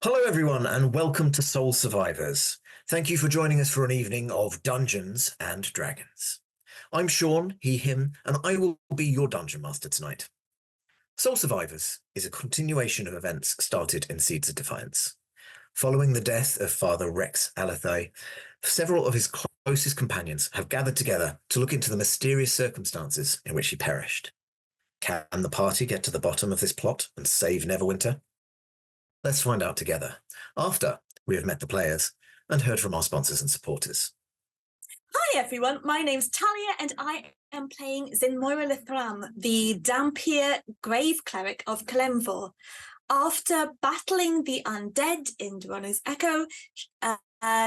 Hello, everyone, and welcome to Soul Survivors. Thank you for joining us for an evening of Dungeons and Dragons. I'm Sean, he, him, and I will be your Dungeon Master tonight. Soul Survivors is a continuation of events started in Seeds of Defiance. Following the death of Father Rex Alathai, several of his closest companions have gathered together to look into the mysterious circumstances in which he perished. Can the party get to the bottom of this plot and save Neverwinter? Let's find out together, after we have met the players and heard from our sponsors and supporters. Hi everyone, my name's Talia and I am playing Zinmoira Lithram, the Dampier Grave Cleric of Kalemvor. After battling the undead in Dorano's Echo,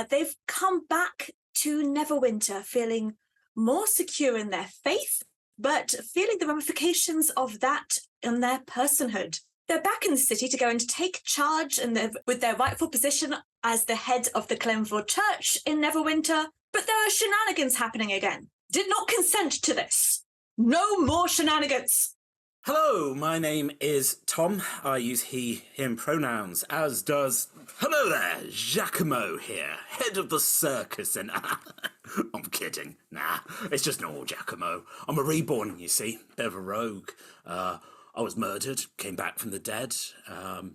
they've come back to Neverwinter feeling more secure in their faith, but feeling the ramifications of that in their personhood. They're back in the city to go and take charge with their rightful position as the head of the Kalemvor Church in Neverwinter, but there are shenanigans happening again. Did not consent to this. No more shenanigans. Hello, my name is Tom. I use he, him pronouns, as does... Hello there, Giacomo here, head of the circus and... I'm kidding. Nah, it's just normal Giacomo. I'm a reborn, you see, bit of a rogue. I was murdered, came back from the dead.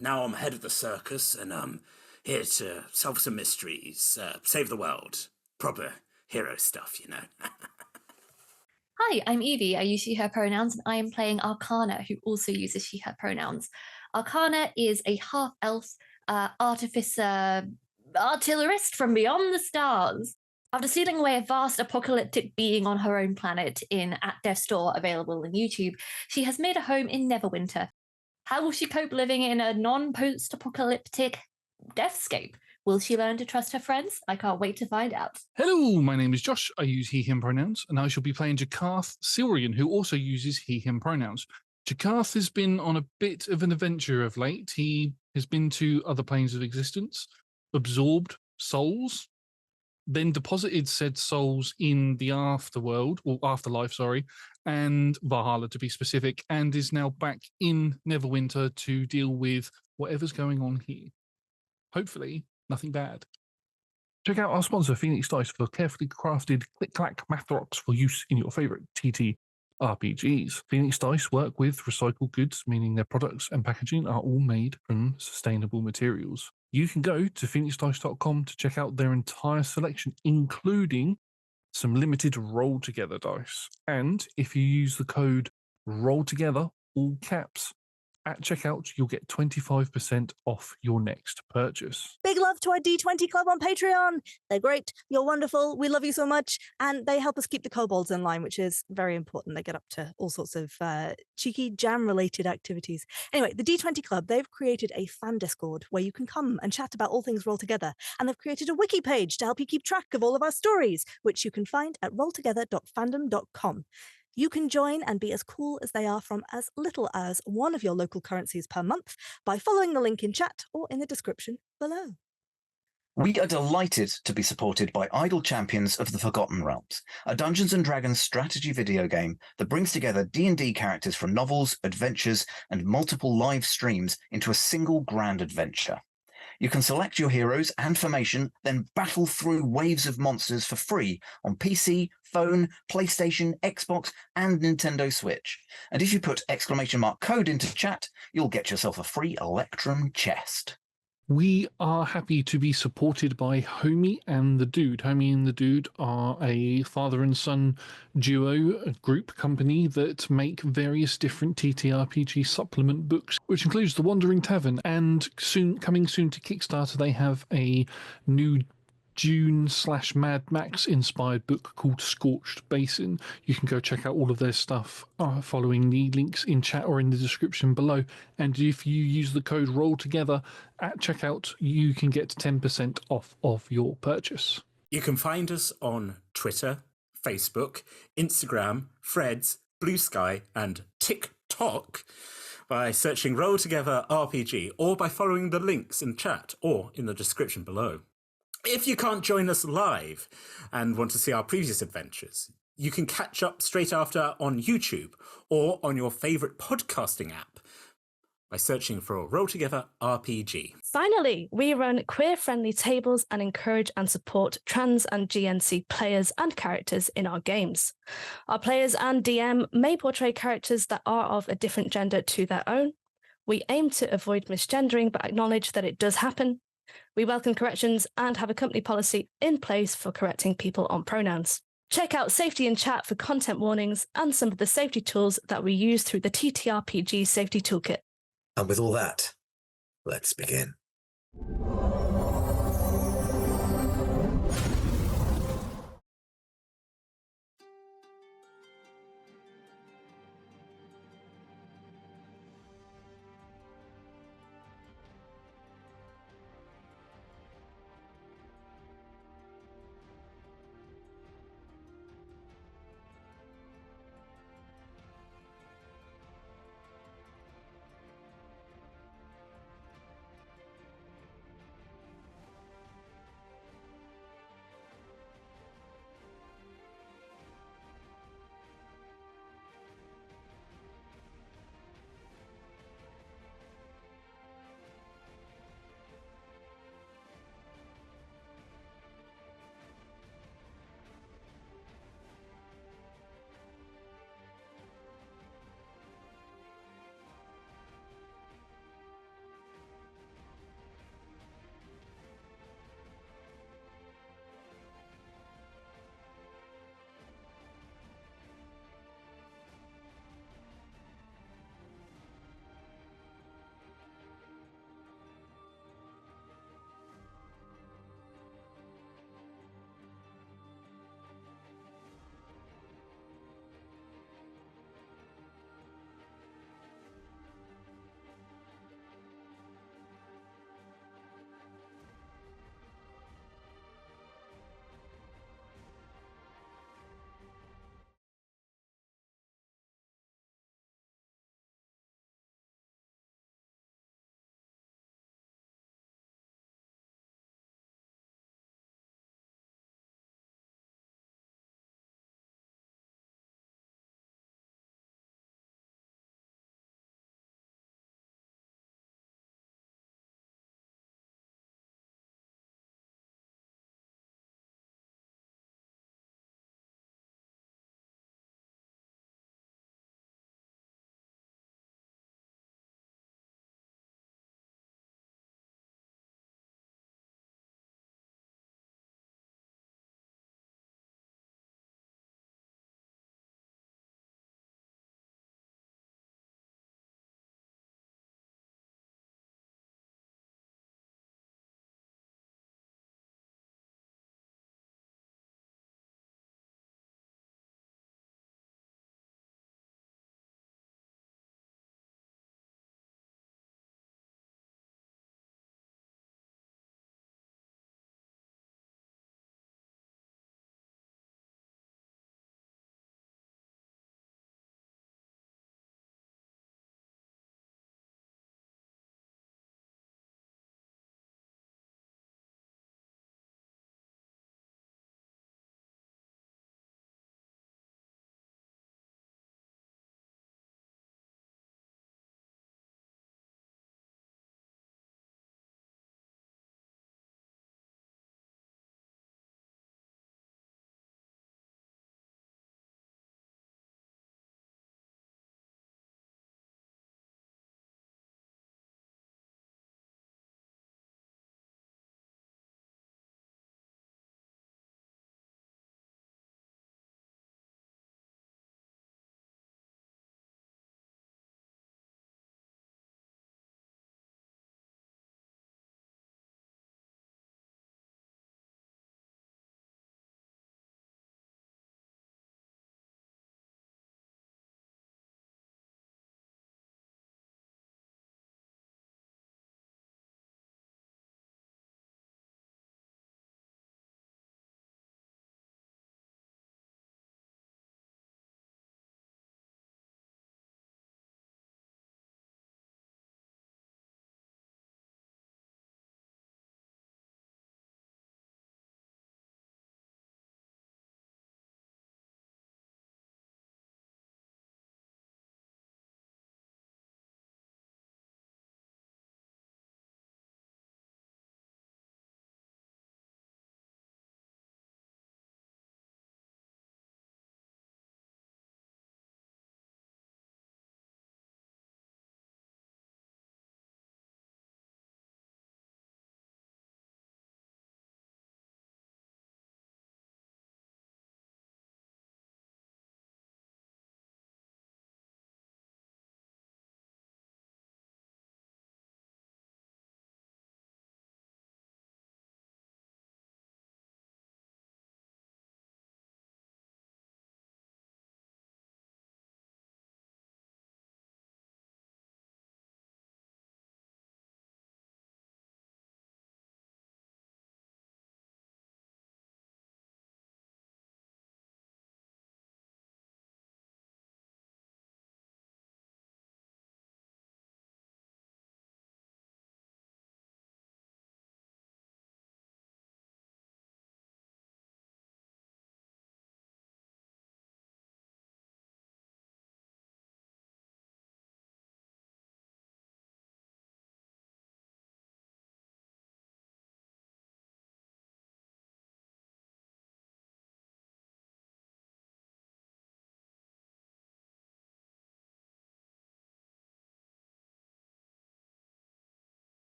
Now I'm head of the circus and I'm here to solve some mysteries, save the world. Proper hero stuff, you know. Hi, I'm Evie. I use she, her pronouns, and I am playing Arcana, who also uses she, her pronouns. Arcana is a half-elf artificer artillerist from beyond the stars. After sealing away a vast apocalyptic being on her own planet at Death's Door, available on YouTube, she has made a home in Neverwinter. How will she cope living in a non-post-apocalyptic deathscape? Will she learn to trust her friends? I can't wait to find out. Hello, my name is Josh. I use he, him pronouns, and I shall be playing Jakarth Silrian, who also uses he, him pronouns. Jakarth has been on a bit of an adventure of late. He has been to other planes of existence, absorbed souls, then deposited said souls in the afterworld, or afterlife, sorry, and Valhalla to be specific, and is now back in Neverwinter to deal with whatever's going on here. Hopefully, nothing bad. Check out our sponsor, Phoenix Dice, for carefully crafted click-clack math rocks for use in your favourite TTRPGs. Phoenix Dice work with recycled goods, meaning their products and packaging are all made from sustainable materials. You can go to phoenixdice.com to check out their entire selection, including some limited roll-together dice. And if you use the code ROLLTOGETHER, all caps, at checkout, you'll get 25% off your next purchase. Big love to our D20 Club on Patreon. They're great. You're wonderful. We love you so much. And they help us keep the kobolds in line, which is very important. They get up to all sorts of cheeky jam-related activities. Anyway, the D20 Club, they've created a fan Discord where you can come and chat about all things Roll Together. And they've created a wiki page to help you keep track of all of our stories, which you can find at rolltogether.fandom.com. You can join and be as cool as they are from as little as one of your local currencies per month by following the link in chat or in the description below. We are delighted to be supported by Idle Champions of the Forgotten Realms, a Dungeons & Dragons strategy video game that brings together D&D characters from novels, adventures, and multiple live streams into a single grand adventure. You can select your heroes and formation, then battle through waves of monsters for free on PC, phone, PlayStation, Xbox, and Nintendo Switch. And if you put !code into chat, you'll get yourself a free Electrum chest. We are happy to be supported by Homie and the Dude. Homie and the Dude are a father and son duo, a group company that make various different TTRPG supplement books, which includes The Wandering Tavern, and coming soon to Kickstarter, they have a new Dune/Mad Max inspired book called Scorched Basin. You can go check out all of their stuff following the links in chat or in the description below. And if you use the code ROLLTOGETHER at checkout, you can get 10% off of your purchase. You can find us on Twitter, Facebook, Instagram, Threads, Blue Sky, and TikTok by searching Roll Together RPG or by following the links in chat or in the description below. If you can't join us live and want to see our previous adventures, you can catch up straight after on YouTube or on your favourite podcasting app by searching for Roll Together RPG. Finally, we run queer-friendly tables and encourage and support trans and GNC players and characters in our games. Our players and DM may portray characters that are of a different gender to their own. We aim to avoid misgendering, but acknowledge that it does happen. We welcome corrections and have a company policy in place for correcting people on pronouns. Check out Safety in Chat for content warnings and some of the safety tools that we use through the TTRPG Safety Toolkit. And with all that, let's begin.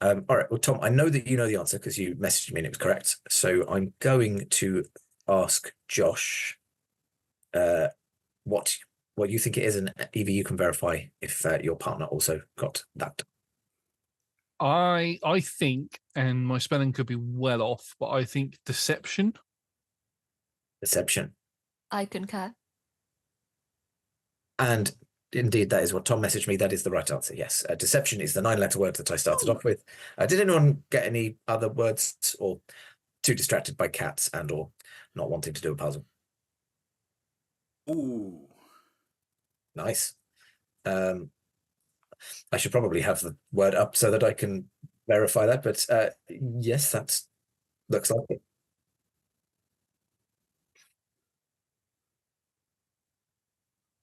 All right. Well, Tom, I know that you know the answer because you messaged me and it was correct. So I'm going to ask Josh what you think it is, and Evie, you can verify if your partner also got that. I think, and my spelling could be well off, but I think deception. Deception. I concur. And indeed, that is what Tom messaged me. That is the right answer. Yes. Deception is the 9-letter word that I started off with. Did anyone get any other words, or too distracted by cats and or not wanting to do a puzzle? Ooh. Nice. I should probably have the word up so that I can verify that, but yes, that looks like it.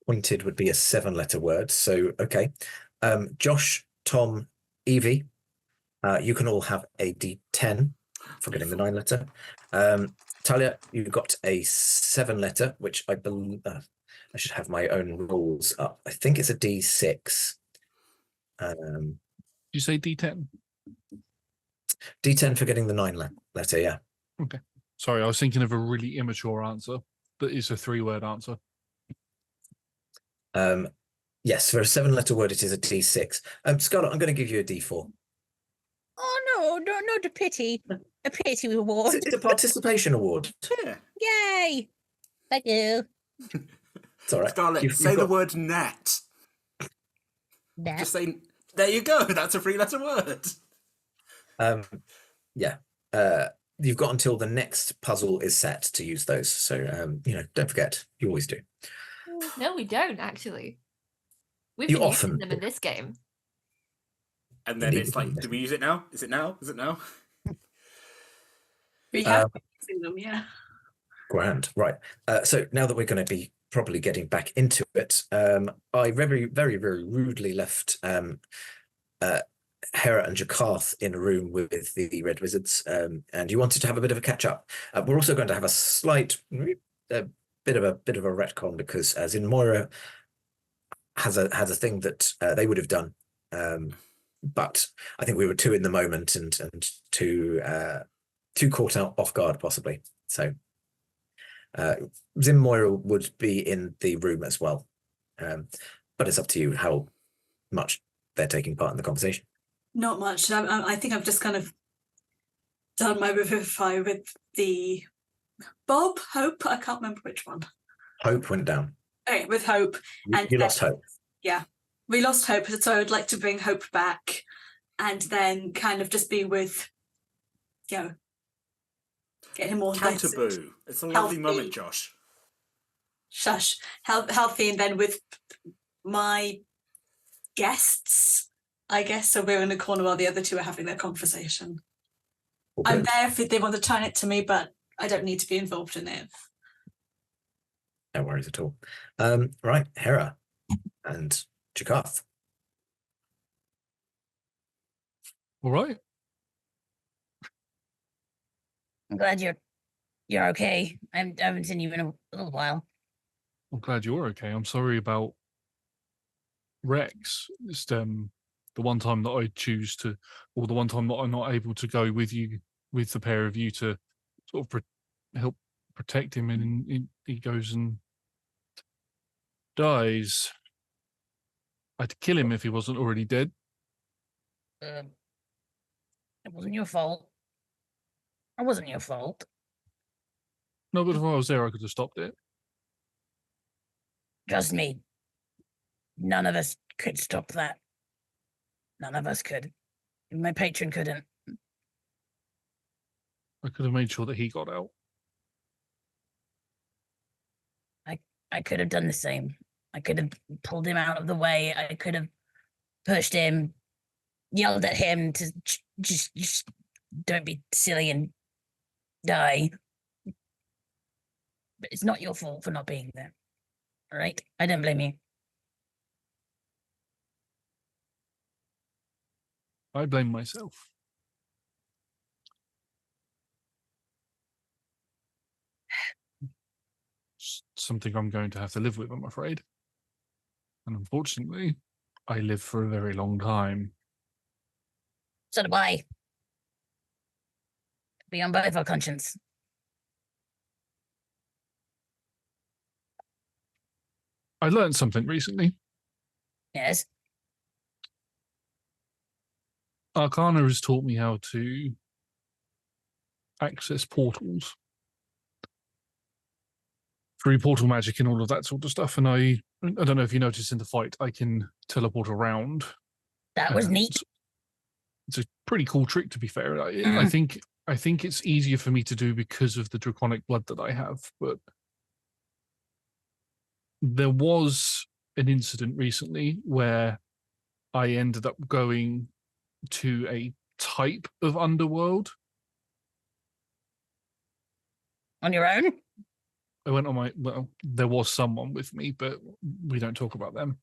Pointed would be a 7-letter word. So, okay. Josh, Tom, Evie, you can all have a D10 for getting the 9-letter. Talia, you got a 7-letter, which I believe I should have my own rules up. I think it's a D6. You say D10? D10 for getting the 9-letter, yeah. Okay. Sorry, I was thinking of a really immature answer that is a 3-word answer. Yes, for a 7-letter word, it is a D6. Scarlett, I'm going to give you a D4. Oh no, not a pity award. It's a participation award. Yeah. Yay! Thank you. It's all right. Scarlett, say the word net. That. Just say, there you go. That's a 3-letter word. Yeah. You've got until the next puzzle is set to use those. So, don't forget. You always do. No, we don't actually. We've You been often using them in this game. And then it's like, do we use it now? Is it now? Is it now? We have been using them, yeah. Grand. Right. So now that we're going to be properly getting back into it, I very, very, very rudely left Hera and Jakarth in a room with the Red Wizards, and you wanted to have a bit of a catch up. We're also going to have a slight bit of a retcon because Zin Moira has a thing that they would have done, but I think we were too in the moment and too caught out off guard possibly. So Zin Moira would be in the room as well, but it's up to you how much they're taking part in the conversation. Not much. I think I've just kind of done my revivify with the Hope. I can't remember which one. Hope went down. Okay, with Hope. And you lost Hope. Yeah, we lost Hope, so I would like to bring Hope back and then kind of just be with, get him all Counterboo. It's a lovely moment, Josh. Shush. Healthy, and then with my guests, I guess. So we're in a corner while the other two are having their conversation. Okay. I'm there if they want to turn it to me, but I don't need to be involved in it. No worries at all. Right, Hera and Jakarth. All right. I'm glad you're okay. I haven't seen you in a little while. I'm glad you're okay. I'm sorry about Rex. It's the one time that I choose to, or the one time that I'm not able to go with you, with the pair of you to sort of help protect him, and he goes and dies. I had to kill him if he wasn't already dead. It wasn't your fault. It wasn't your fault. No, but if I was there, I could have stopped it. Trust me. None of us could stop that. None of us could. Even my patron couldn't. I could have made sure that he got out. I could have done the same. I could have pulled him out of the way. I could have pushed him, yelled at him to just don't be silly and die. But it's not your fault for not being there. All right? I don't blame you. I blame myself. It's something I'm going to have to live with, I'm afraid. And unfortunately, I live for a very long time. So do I. Be on both our conscience. I learned something recently. Yes. Arcana has taught me how to access portals through portal magic and all of that sort of stuff. And I don't know if you noticed in the fight, I can teleport around. That was neat. It's a pretty cool trick, to be fair. I think it's easier for me to do because of the draconic blood that I have. But there was an incident recently where I ended up going to a type of underworld. On your own? I went on my, well, there was someone with me, but we don't talk about them.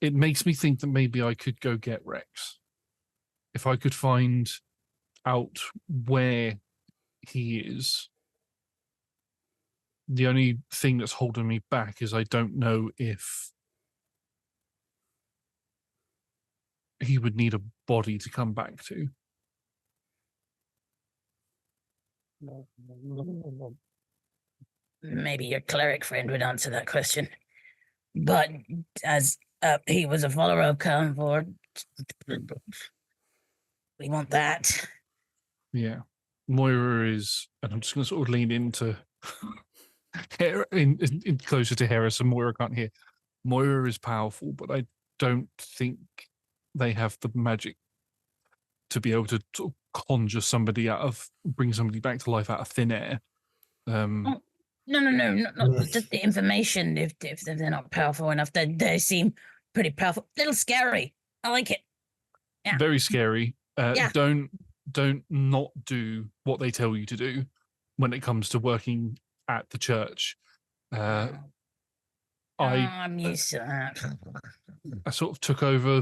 It makes me think that maybe I could go get Rex. If I could find out where he is. The only thing that's holding me back is I don't know if he would need a body to come back to. Maybe your cleric friend would answer that question. But as he was a follower of Carnivore, we want that. Yeah. Moira is, and I'm just going to sort of lean into in closer to Hera, so Moira can't hear. Moira is powerful, but I don't think they have the magic to be able to sort of conjure somebody bring somebody back to life out of thin air. No, not just the information. If they're not powerful enough, they seem pretty powerful. Little scary. I like it. Yeah. Very scary. Yeah. Don't not do what they tell you to do when it comes to working at the church. I'm used to that. I sort of took over.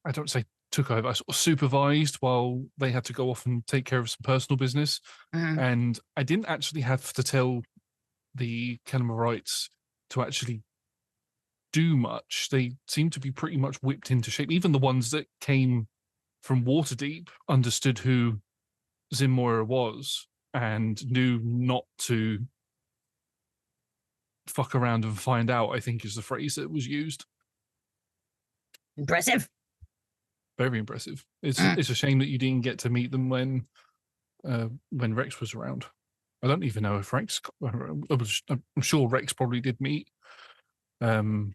I don't say took over. I sort of supervised while they had to go off and take care of some personal business. And I didn't actually have to tell the Kenmorites to actually do much. They seem to be pretty much whipped into shape. Even the ones that came from Waterdeep understood who Zin Moira was and knew not to fuck around and find out, I think is the phrase that was used. Impressive. Very impressive. It's a shame that you didn't get to meet them when Rex was around. I don't even know if Rex. I'm sure Rex probably did meet Zin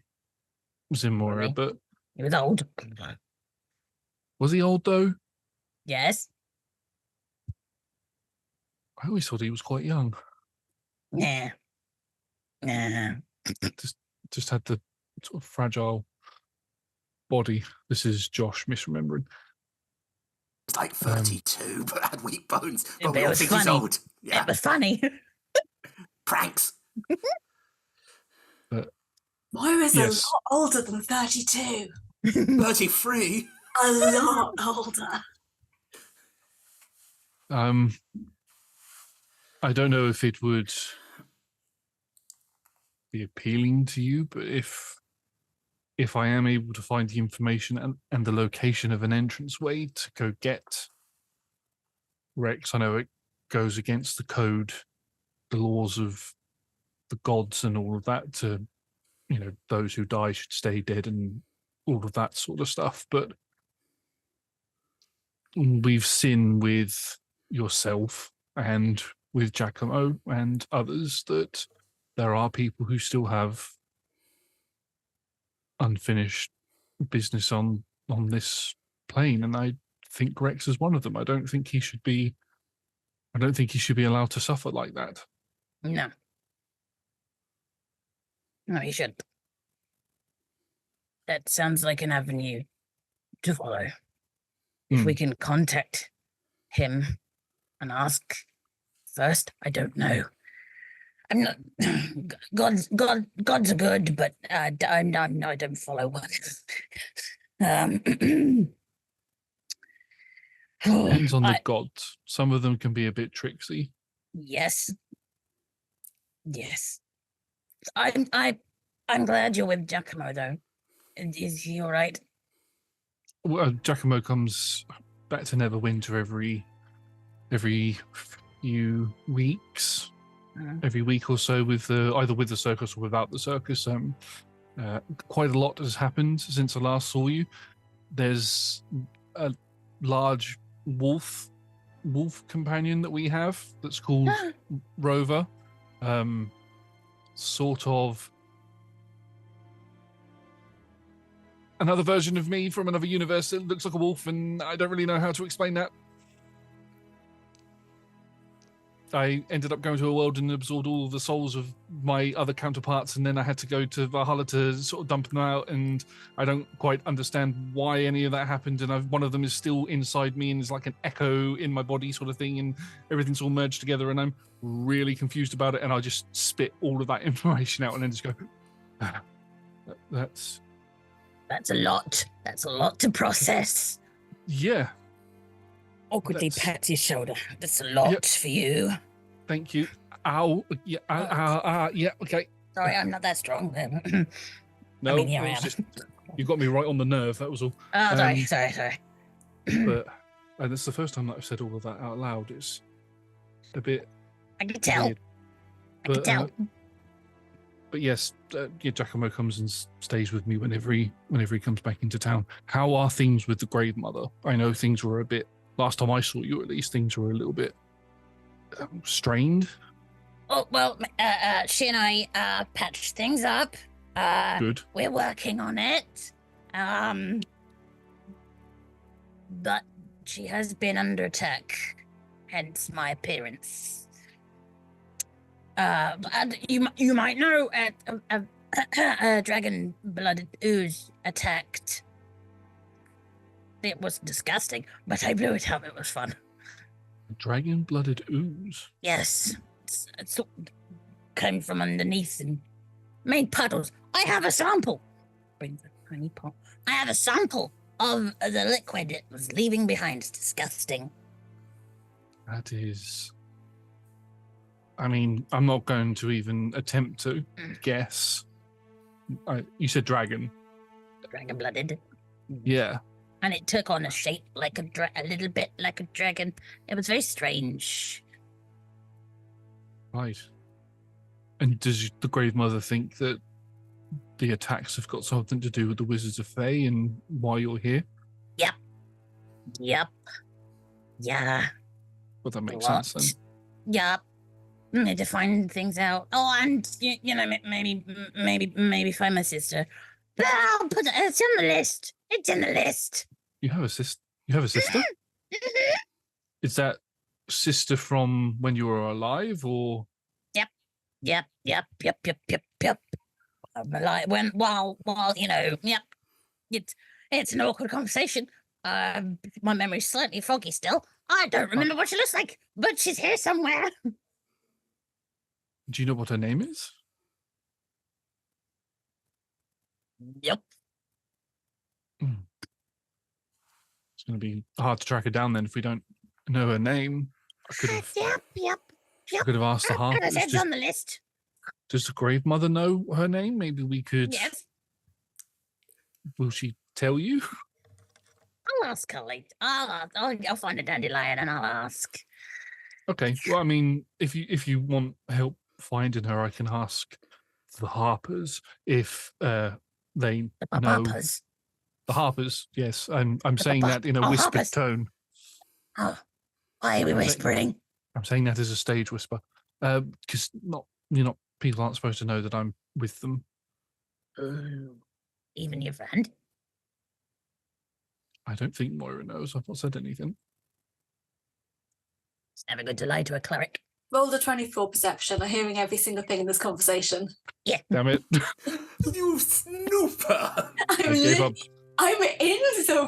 Moira, but he was old. Was he old though? Yes. I always thought he was quite young. Yeah. Just had the sort of fragile body. This is Josh misremembering. It's like 32, but had weak bones. But it we all was think funny. he's old. Yeah. It was funny. Pranks. Moira's Yes. a lot older than 32. 33? A lot older. I don't know if it would be appealing to you, but if I am able to find the information and the location of an entranceway to go get Rex, I know it goes against the code, the laws of the gods and all of that, to, you know, those who die should stay dead and all of that sort of stuff. But we've seen with yourself and with Giacomo and others that there are people who still have unfinished business on this plane, and I think Rex is one of them. I don't think he should be allowed to suffer like that. No, he shouldn't. That sounds like an avenue to follow. If we can contact him and ask first, I don't know. I'm not. Gods are good, but I don't follow one. Depends on the gods. Some of them can be a bit tricksy. Yes. I'm glad you're with Giacomo, though. Is he all right? Well, Giacomo comes back to Neverwinter every few weeks, every week or so, with either with the circus or without the circus. Quite a lot has happened since I last saw you. There's a large wolf companion that we have that's called Rover. Sort of another version of me from another universe that looks like a wolf, and I don't really know how to explain that. I ended up going to a world and absorbed all of the souls of my other counterparts, and then I had to go to Valhalla to sort of dump them out, and I don't quite understand why any of that happened, and one of them is still inside me and is like an echo in my body sort of thing, and everything's all merged together, and I'm really confused about it, and I just spit all of that information out and then just go, that's a lot. That's a lot to process. Yeah. Awkwardly pats your shoulder. That's a lot for you. Thank you. Ow. Yeah. Yeah. Okay. Sorry, I'm not that strong. No, I mean, here I am. You got me right on the nerve. That was all. Oh, sorry. But and it's the first time that I've said all of that out loud. It's a bit. I can tell. Weird. I can tell. But yes, Giacomo comes and stays with me whenever he comes back into town. How are things with the Grave Mother? I know things were a bit. Last time I saw you, at least, things were a little bit strained. Oh, well, she and I patched things up. Good. We're working on it. But she has been under attack, hence my appearance. And you might know a dragon-blooded ooze attacked. It was disgusting, but I blew it up. It was fun. Dragon-blooded ooze? Yes. It came from underneath and made puddles. I have a sample. Bring the tiny pot. I have a sample of the liquid it was leaving behind. It's disgusting. That is... I mean, I'm not going to even attempt to guess. You said dragon. Dragon-blooded. Yeah. And it took on a shape like a little bit like a dragon. It was very strange. Right. And does the Grave Mother think that the attacks have got something to do with the Wizards of Fae and why you're here? Yep. Yeah. Well, that makes sense then. Yep. Need to find things out. Oh, and you know, maybe find my sister. But I'll put it's on the list. It's in the list. You have a sister? You have a sister? Is that sister from when you were alive, or? Yep. While you know, yep. It's an awkward conversation. My memory's slightly foggy still. I don't remember what she looks like, but she's here somewhere. Do you know what her name is? Yep. It's going to be hard to track her down then if we don't know her name. I could have. Yep. I could have asked the harp. It's on the list. Does the Grave Mother know her name? Maybe we could. Yes. Will she tell you? I'll ask her later. I'll find a dandelion and I'll ask. Okay. Well, I mean, if you want help finding her, I can ask the Harpers if they know. Harpers. The Harpers, yes. I'm saying that in a whispered tone. Oh, why are we whispering? I'm saying that as a stage whisper, because people aren't supposed to know that I'm with them. Ooh, even your friend? I don't think Moira knows. I've not said anything. It's never good to lie to a cleric. Roll the 24 perception. I'm hearing every single thing in this conversation. Yeah. Damn it. You snooper! I'm in the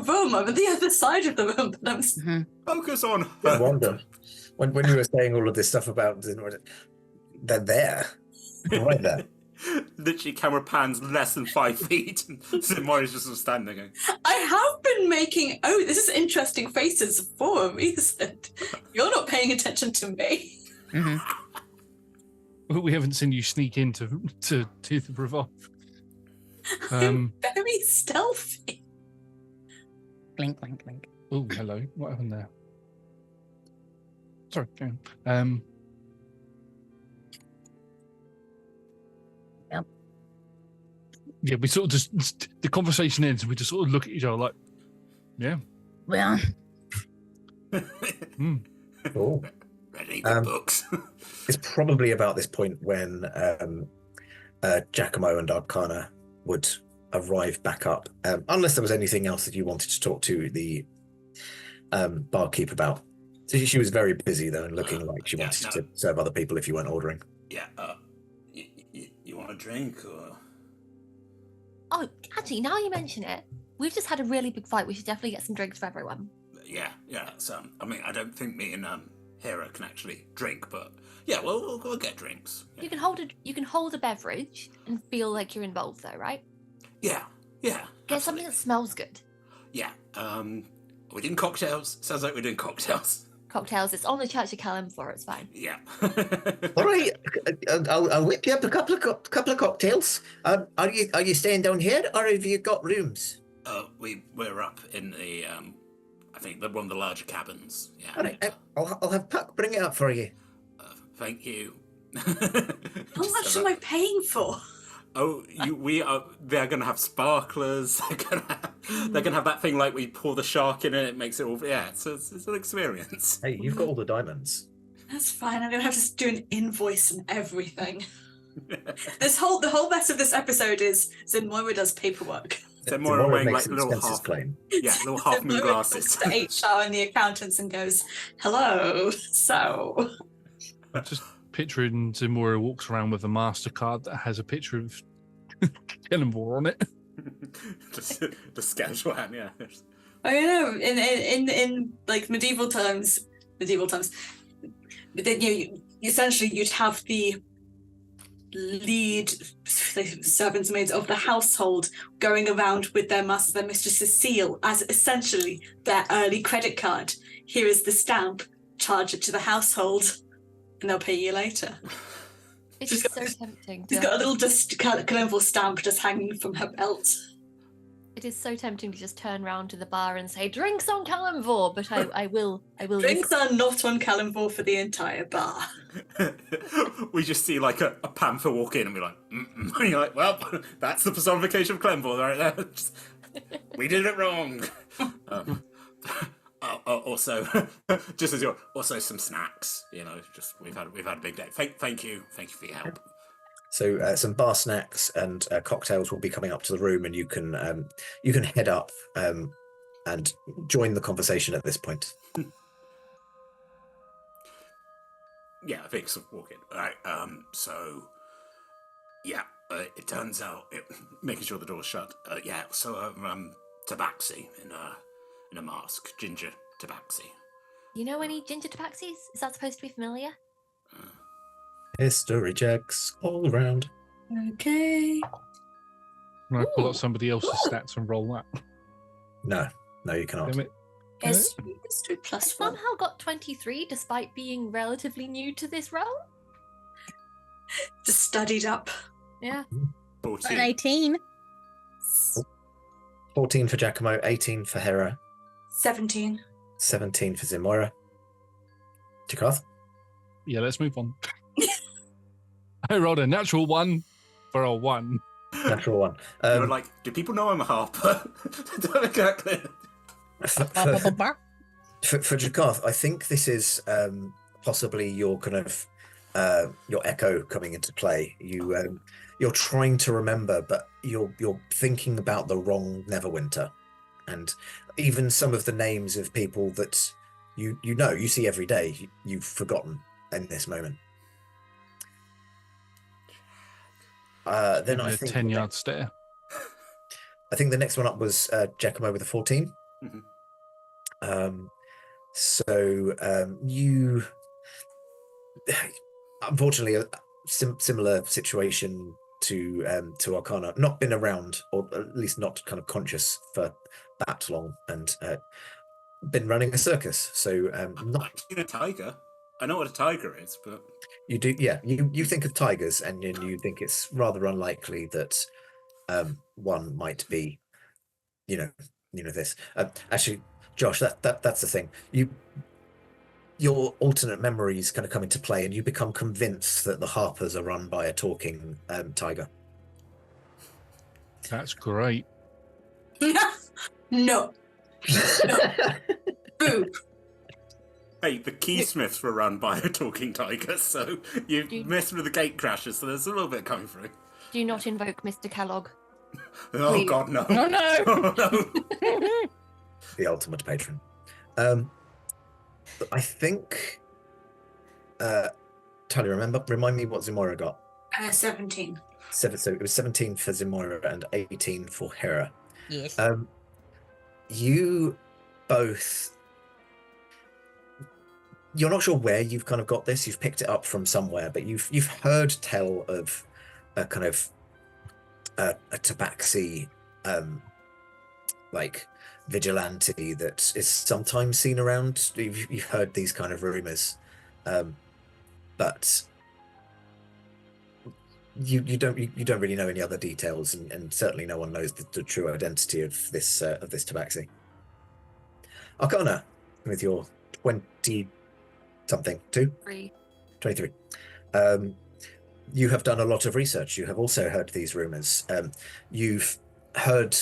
room. I'm at the other side of the room. But I'm Focus on I her. wonder when you were saying all of this stuff about they're there, right there. Literally, camera pans less than 5 feet, and St. Maurice just sort of standing there going, I have been making. Oh, this is interesting faces for a reason. You're not paying attention to me. We haven't seen you sneak into the Revolve. Um, I'm very stealthy. Clink, clink, clink. Oh, hello. What happened there? Sorry. Go on. Yep. Yeah, we sort of just the conversation ends, and we just sort of look at each other like, yeah. Well, Cool. Ready the books. It's probably about this point when Giacomo and Arcana would arrive back up, unless there was anything else that you wanted to talk to the barkeep about. She was very busy though, and looking like she wanted to serve other people if you weren't ordering. Yeah. You want a drink or? Oh, actually, now you mention it, we've just had a really big fight. We should definitely get some drinks for everyone. Yeah. So I mean, I don't think me and Hera can actually drink, but yeah, we'll get drinks. Yeah. You can hold a beverage and feel like you're involved, though, right? Yeah. Get something that smells good. Yeah. We're doing cocktails. Sounds like we're doing cocktails. Cocktails. It's on the Church of Kalimdor. It's fine. Yeah. All right, I'll whip you up a couple of cocktails. Are you staying down here, or have you got rooms? We're up in the I think one of the larger cabins. Yeah. All right, I'll have Puck bring it up for you. Thank you. How much am I paying for? Oh, they're gonna have sparklers. They're gonna have that thing like we pour the shark in and it makes it all. Yeah, it's an experience. Hey, you've got all the diamonds. That's fine. I'm gonna have to do an invoice and everything. The whole rest of this episode is Zenmoira does paperwork. Zenmoira wearing makes like an little expenses half, claim. yeah, little half moon Zenmoira glasses. talks to HR and the accountants and goes, "Hello, so." I'm just picturing Zimura walks around with a MasterCard that has a picture of Kellenvor on it. just casual hand, yeah. I know in like medieval times, but then essentially you'd have the lead servants maids of the household going around with their master, their mistress's seal as essentially their early credit card. Here is the stamp, charge it to the household, and they'll pay you later. It's just so tempting. She's got a little just Kalimdor stamp just hanging from her belt. It is so tempting to just turn around to the bar and say, "Drinks on Kalimdor," but I will. Drinks are not on Kalimdor for the entire bar. We just see like a panther walk in and we're like, and you're like, well, that's the personification of Kalimdor right there. We did it wrong. Also, just as you're also some snacks, just we've had a big day. Thank you for your help. So some bar snacks and cocktails will be coming up to the room, and you can head up and join the conversation at this point. Yeah, I think so. Walk in. All right. So, yeah, it turns out making sure the door's shut. Yeah. So, tabaxi in a mask, ginger tabaxi. You know any ginger tabaxis? Is that supposed to be familiar? History checks all around. Okay. Can I pull up somebody else's stats and roll that? No, you cannot. Damn it. History plus one. Somehow got 23 despite being relatively new to this role. Just studied up. Yeah. 14. 18. 14 for Giacomo, 18 for Hera, 17. 17 for Zenmoira. Jakarth? Yeah, let's move on. I rolled a natural 1 for a 1. Natural 1. You're like, do people know I'm a harper? Don't make that clear. For Jakarth, I think this is possibly your kind of your echo coming into play. You're trying to remember, but you're thinking about the wrong Neverwinter, and even some of the names of people that you see every day, you've forgotten in this moment. Then I think 10-yard stare. I think the next one up was Giacomo with a 14. Mm-hmm. You unfortunately a similar situation to Arcana, not been around, or at least not kind of conscious for that long, and been running a circus. So not I've seen a tiger. I know what a tiger is, but you do, yeah. You think of tigers, and you think it's rather unlikely that One might be, this. Actually, Josh, that's the thing. Your alternate memories kind of come into play, and you become convinced that the Harpers are run by a talking tiger. That's great. No. Boo. Hey, the keysmiths were run by a talking tiger, so you messed with the gate crashers, so there's a little bit coming through. Do not invoke Mr. Kellogg. Oh, Please. God, no. Oh, no. Oh, no. The ultimate patron. I think... Talia, remind me what Zimoira got. 17. So it was 17 for Zimoira and 18 for Hera. Yes. You both... You're not sure where you've kind of got this. You've picked it up from somewhere, but you've heard tell of a kind of a tabaxi like vigilante that is sometimes seen around. You've heard these kind of rumors, but you don't really know any other details, and certainly no one knows the true identity of this tabaxi. Arcana, with your 20 something, 23. You have done a lot of research. You have also heard these rumors. You've heard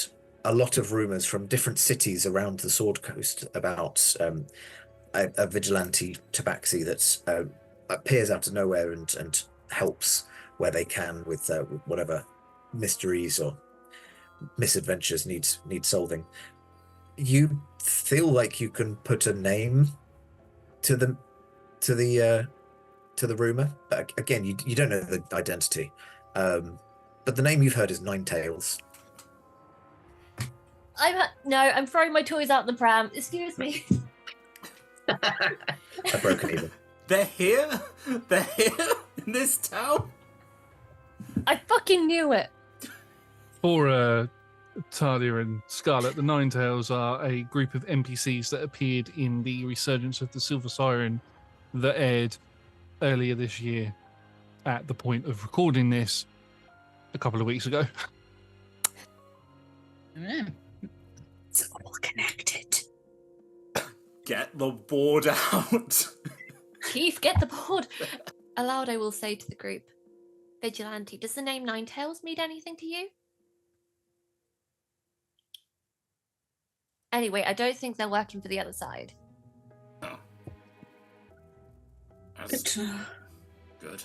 a lot of rumors from different cities around the Sword Coast about a vigilante tabaxi that appears out of nowhere and helps where they can with whatever mysteries or misadventures need solving. You feel like you can put a name to the rumor, but again, you don't know the identity. But the name you've heard is Nine Tails. I'm throwing my toys out the pram. Excuse me. A broken even. They're here? They're here in this town? I fucking knew it. For Talia and Scarlet, the Nine Tails are a group of NPCs that appeared in the resurgence of the Silver Siren that aired earlier this year at the point of recording this a couple of weeks ago. It's all connected. Get the board out. Keith, get the board. Aloud, I will say to the group, Vigilante, does the name Nine Tails mean anything to you? Anyway, I don't think they're working for the other side. Oh. Good to know. Good.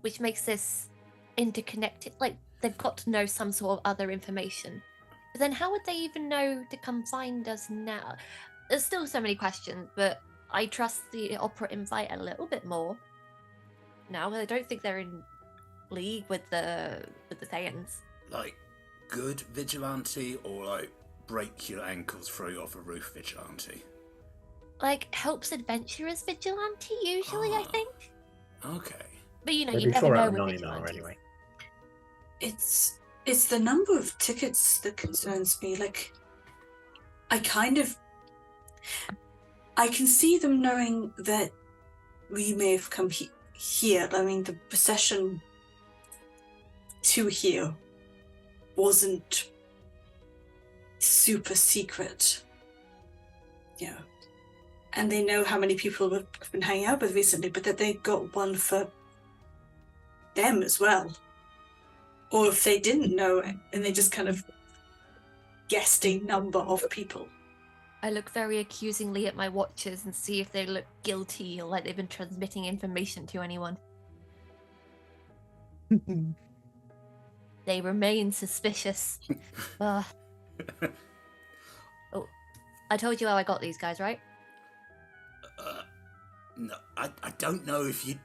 Which makes this interconnected. Like, they've got to know some sort of other information. But then how would they even know to come find us now? There's still so many questions, but I trust the Opera Invite a little bit more. Now, I don't think they're in league with the Thayans. Like, good vigilante or like break your ankles, throw you off a roof vigilante? Like, helps adventurers vigilante, usually, I think. Okay. But, you know, Maybe you never 4 know out of with 9 are vigilantes. anyway. It's the number of tickets that concerns me. Like, I can see them knowing that we may have come here. I mean, the procession to here wasn't super secret, you know. And they know how many people we've been hanging out with recently, but that they got one for them as well. Or if they didn't know and they just kind of guessed a number of people. I look very accusingly at my watches and see if they look guilty or like they've been transmitting information to anyone. They remain suspicious. Oh, I told you how I got these guys, right? No, I don't know if you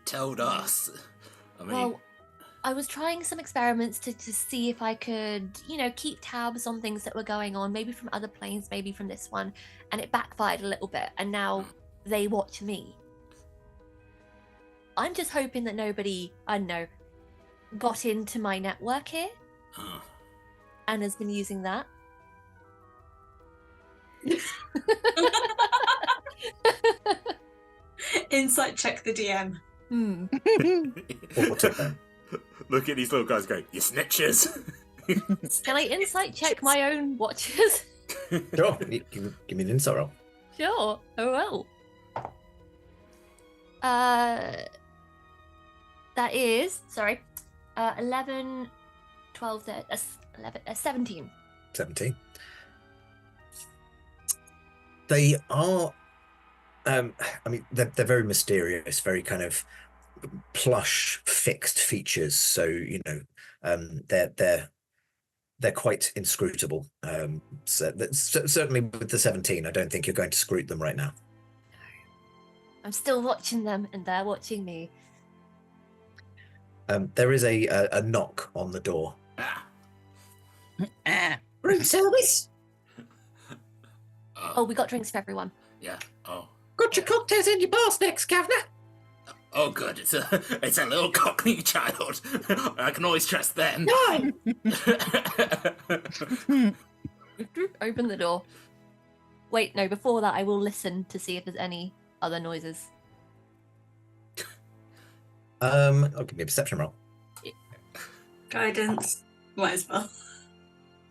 told us. I mean, Well, I was trying some experiments to see if I could, you know, keep tabs on things that were going on, maybe from other planes, maybe from this one, and it backfired a little bit, and now they watch me. I'm just hoping that nobody, I don't know, got into my network here and has been using that. Insight check the DM. Or took them. look at these little guys going, you snitches. Can I insight check my own watches? Sure. Give me an insight roll. Sure. Oh well. That is 11, 12, 11, 17. 17. They are, I mean, they're very mysterious, very kind of plush, fixed features. So, you know, they're quite inscrutable. Certainly with the 17, I don't think you're going to scrute them right now. I'm still watching them, and they're watching me. There is a knock on the door. Room service. Oh, we got drinks for everyone. Yeah. Oh. Got your cocktails in your bar snacks, Governor. Oh, good. It's a little Cockney child. I can always trust them. No. Open the door. Wait, no. Before that, I will listen to see if there's any other noises. I'll give me a perception roll. Guidance. Might as well.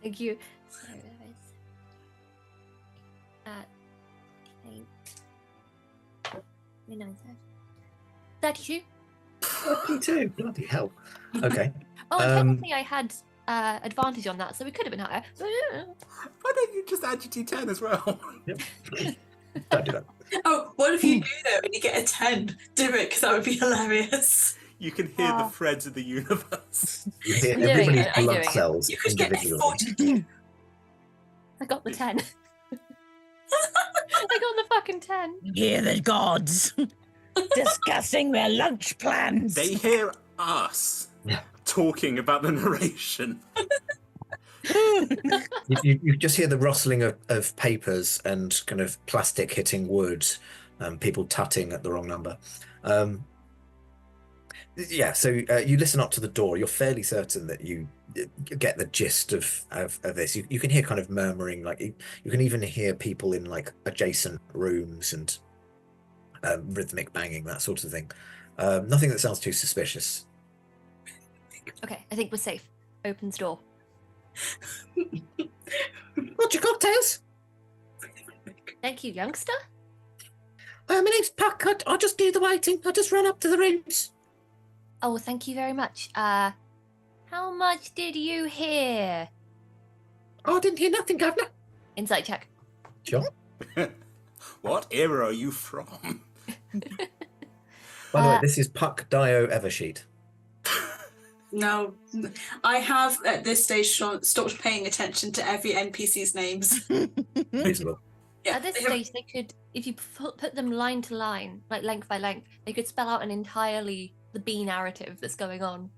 Thank you. So there is 8, 9, 32. 32. Bloody hell. Okay. Oh, and technically I had advantage on that, so it could have been higher. Why don't you just add your D10 as well? Yep. Don't do that. Oh, what if you do though and you get a 10? Do it, because that would be hilarious. You can hear the threads of the universe. You hear I'm doing everybody's it, I'm blood doing it. cells You could get a individually. 42. I got the 10. I got the fucking 10. Hear the gods discussing their lunch plans. They hear us talking about the narration. You just hear the rustling of papers and kind of plastic hitting wood, people tutting at the wrong number. Yeah, so you listen up to the door. You're fairly certain that you get the gist of this. You can hear kind of murmuring, like you can even hear people in like adjacent rooms and rhythmic banging, that sort of thing. Nothing that sounds too suspicious. Okay, I think we're safe. Opens door. Got your cocktails? Thank you, youngster. My name's Puck. I'll just do the waiting. I'll just run up to the rooms. Oh, thank you very much. How much did you hear? Oh, I didn't hear nothing, Governor. Insight check. Sure. What era are you from? By the way, this is Puck Dio Eversheet. No, I have at this stage stopped paying attention to every NPC's names. Reasonable. Yeah, At this they have- stage, they could, if you put them line to line, like length by length, they could spell out an entirely the B narrative that's going on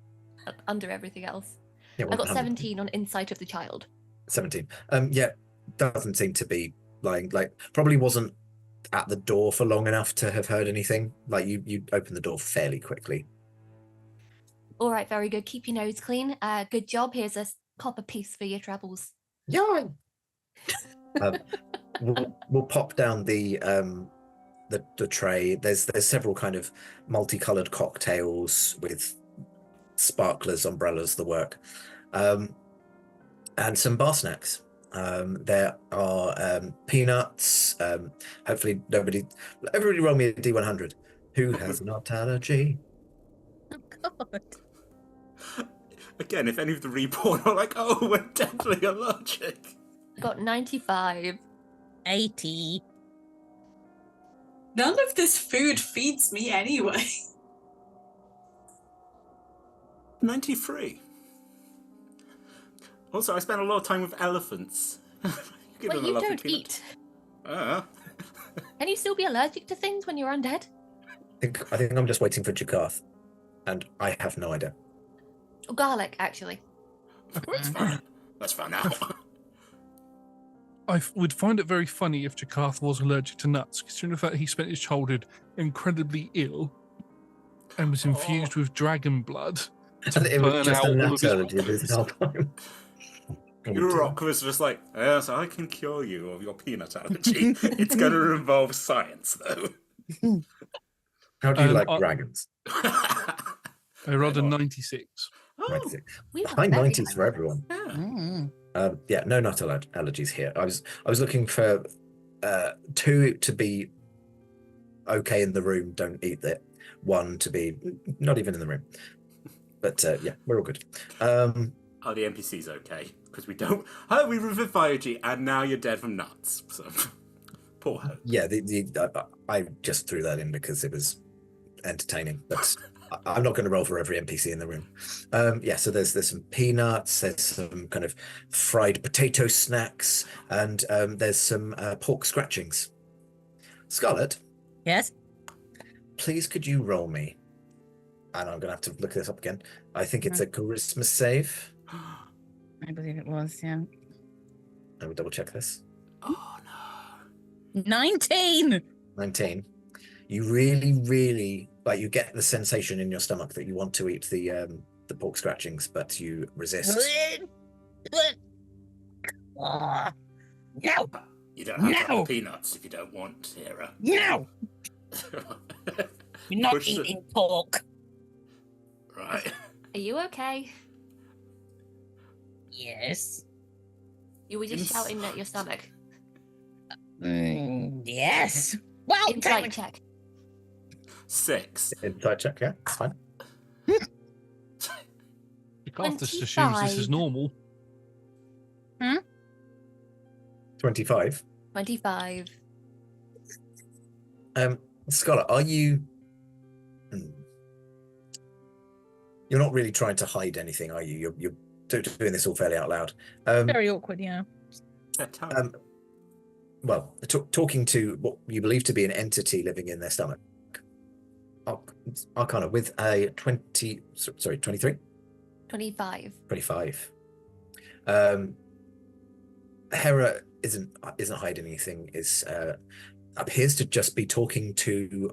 under everything else. Yeah, I got 100. 17 on Insight of the Child. 17. Yeah, doesn't seem to be lying. Like, probably wasn't at the door for long enough to have heard anything. Like, you opened the door fairly quickly. All right, very good. Keep your nose clean. Good job. Here's a copper piece for your troubles. Yeah. We'll pop down the tray. There's several kind of multicolored cocktails with sparklers, umbrellas, the work, and some bar snacks. There are peanuts. Hopefully everybody roll me a D100. Who has not allergy? God. Again, if any of the reborn are like, oh, we're definitely allergic. Got 95. 80. None of this food feeds me anyway. 93. Also, I spent a lot of time with elephants. Give Wait, them a you lovely don't peanut. eat. Ah. Can you still be allergic to things when you're undead? I think I'm just waiting for Jakarth, and I have no idea. Or garlic, actually. Let's find out. Let's find out. Would find it very funny if Jakarth was allergic to nuts, considering the fact he spent his childhood incredibly ill and was infused with dragon blood to And it burn was just out a all nut of his allergy this whole time. Rock was just like, yes, I can cure you of your peanut allergy. It's going to involve science, though. How do you like I- dragons? I rolled a 96. Oh, 96. We were High very 90s for everyone. yeah. Yeah, no nut allergies here. I was looking for 2 to be okay in the room, don't eat it. 1 to be not even in the room. But yeah, we're all good. Are the NPCs okay? Because we don't. Oh, we revived you, and now you're dead from nuts. So, poor hope. Yeah, I just threw that in because it was entertaining, but I'm not going to roll for every NPC in the room. Yeah, so there's some peanuts, there's some kind of fried potato snacks, and there's some pork scratchings. Scarlett, Yes. please could you roll me? And I'm going to have to look this up again. I think it's a charisma save. I believe it was, yeah. I will double check this. Oh no. 19! 19. You really like, you get the sensation in your stomach that you want to eat the pork scratchings, but you resist. No! You don't have to have the peanuts if you don't want, Hera. No! You're not Push the- eating pork. Right. Are you okay? Yes. You were just shouting at your stomach. Yes. Well, Insight check. 6. Inside check, yeah, it's fine. Jakarth just assumes this is 25. normal. 25. 25. Scarlett, are you... You're not really trying to hide anything, are you? You're doing this all fairly out loud. very awkward, yeah. Well, talking to what you believe to be an entity living in their stomach. Arcana with a 23? 25. 25. Hera isn't hiding anything, appears to just be talking to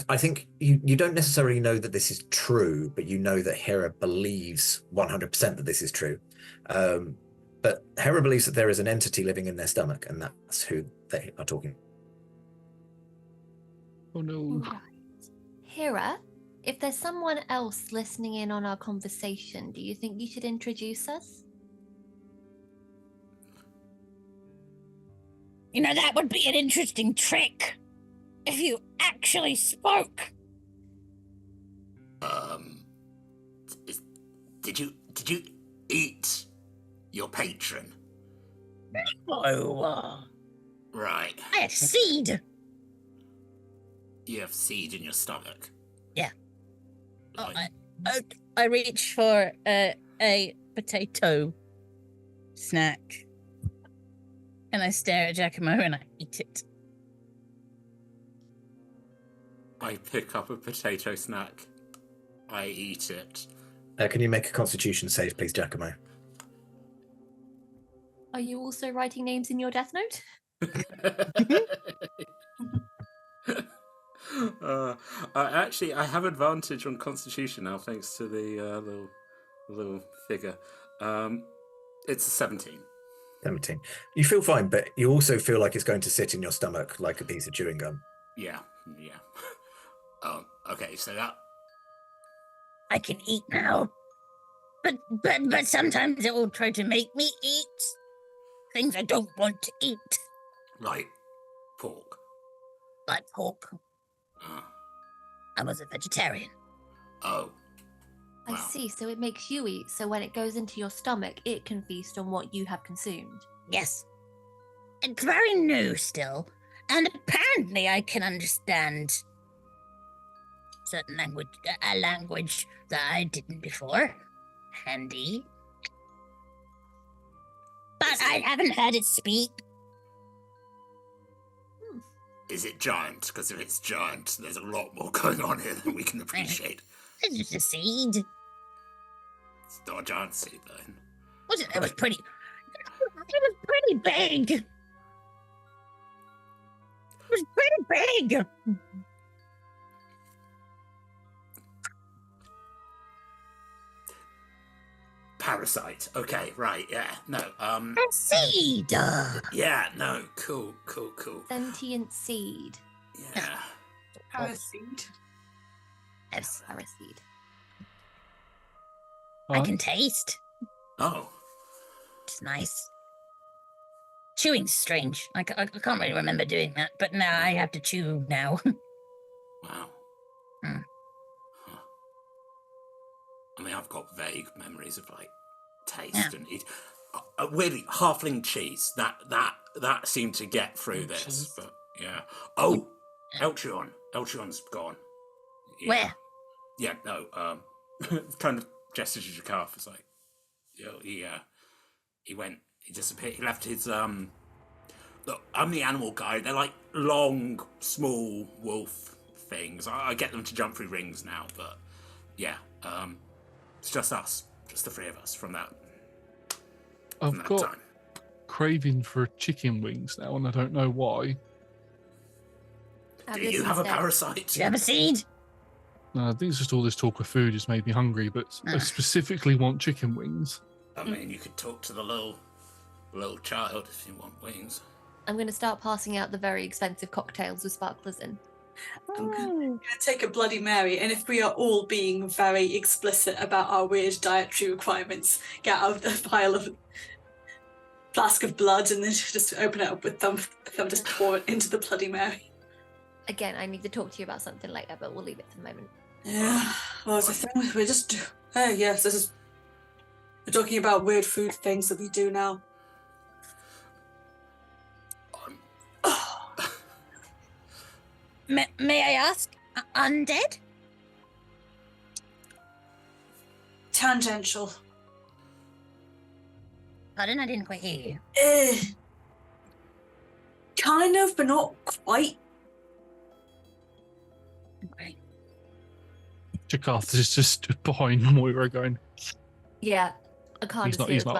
I think you don't necessarily know that this is true, but you know that Hera believes 100% that this is true. But Hera believes that there is an entity living in their stomach, and that's who they are talking. Oh no. Right. Hera, if there's someone else listening in on our conversation, do you think you should introduce us? You know, that would be an interesting trick. If you actually spoke. Did you eat your patron? Oh, Right. I had seed. You have seed in your stomach. Yeah. Like, I reach for a potato snack. And I stare at Giacomo and I eat it. I pick up a potato snack. I eat it. Can you make a Constitution save, please, Giacomo? Are you also writing names in your death note? Actually, I have advantage on Constitution now, thanks to the little figure. It's a 17. 17. You feel fine, but you also feel like it's going to sit in your stomach like a piece of chewing gum. Yeah. Okay, so that... I can eat now. But sometimes it will try to make me eat things I don't want to eat. Like pork. Like pork. Uh, I was a vegetarian. oh. I Wow. see, so it makes you eat, so when it goes into your stomach, it can feast on what you have consumed. Yes. It's very new still. And apparently I can understand certain language, a language that I didn't before. Handy. But I haven't heard it speak. Is it giant? Because if it's giant, there's a lot more going on here than we can appreciate. It's just a seed. It's not a giant seed, though. It was pretty... It was pretty big. It was pretty big. Parasite. Okay, right, yeah. No, A seed. yeah, no, cool. Sentient seed. Yeah. Paraseed. Yes. Paraseed. I can taste. Oh, It's nice. Chewing's strange. I can't really remember doing that, but now I have to chew now. wow. Hmm. Huh. I mean, I've got vague memories of like taste Yeah. and eat. Weirdly, halfling cheese. That seemed to get through this, Cheese. but yeah. Oh, Eltron. Eltron's gone. Yeah. Where? Yeah, no. Kind of gestured to Jakar. It's like, he went. He disappeared. He left his Look, I'm the animal guy. They're like long, small wolf things. I get them to jump through rings now, but yeah, it's just us, just the three of us from that. I've got time. craving for chicken wings now, and I don't know why. Do you have a instead. parasite? Do you have a seed? I think it's just all this talk of food has made me hungry, but I specifically want chicken wings. I mean, you could talk to the little child if you want wings. I'm going to start passing out the very expensive cocktails with sparklers in. I'm going to take a Bloody Mary, and if we are all being very explicit about our weird dietary requirements, get out the pile of flask of blood and then just open it up with them, just pour it into the Bloody Mary. Again, I need to talk to you about something later, but we'll leave it for the moment. Yeah, well, it's a thing. We're just, yes, we're talking about weird food things that we do now. May I ask? Undead? Tangential. Pardon, I didn't quite hear you. Kind of, but not quite. Okay. Jakarth is just stood behind Moira going, Yeah, I can't he's not, here he's as not,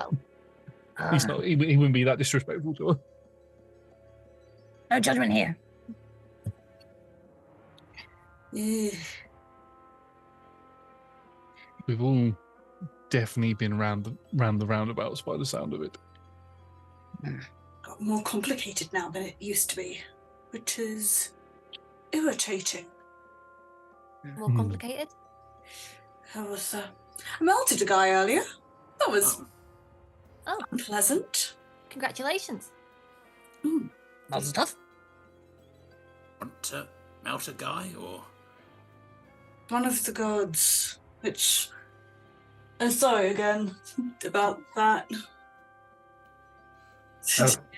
well. he's not, he wouldn't be that disrespectful to her. No judgment here. Yeah. We've all definitely been round the roundabouts by the sound of it. Got more complicated now than it used to be, which is irritating. More complicated? There was I melted a guy earlier. That was Oh, unpleasant. congratulations. Lots of stuff. Want to melt a guy or? One of the gods, which I'm sorry again about that. Oh.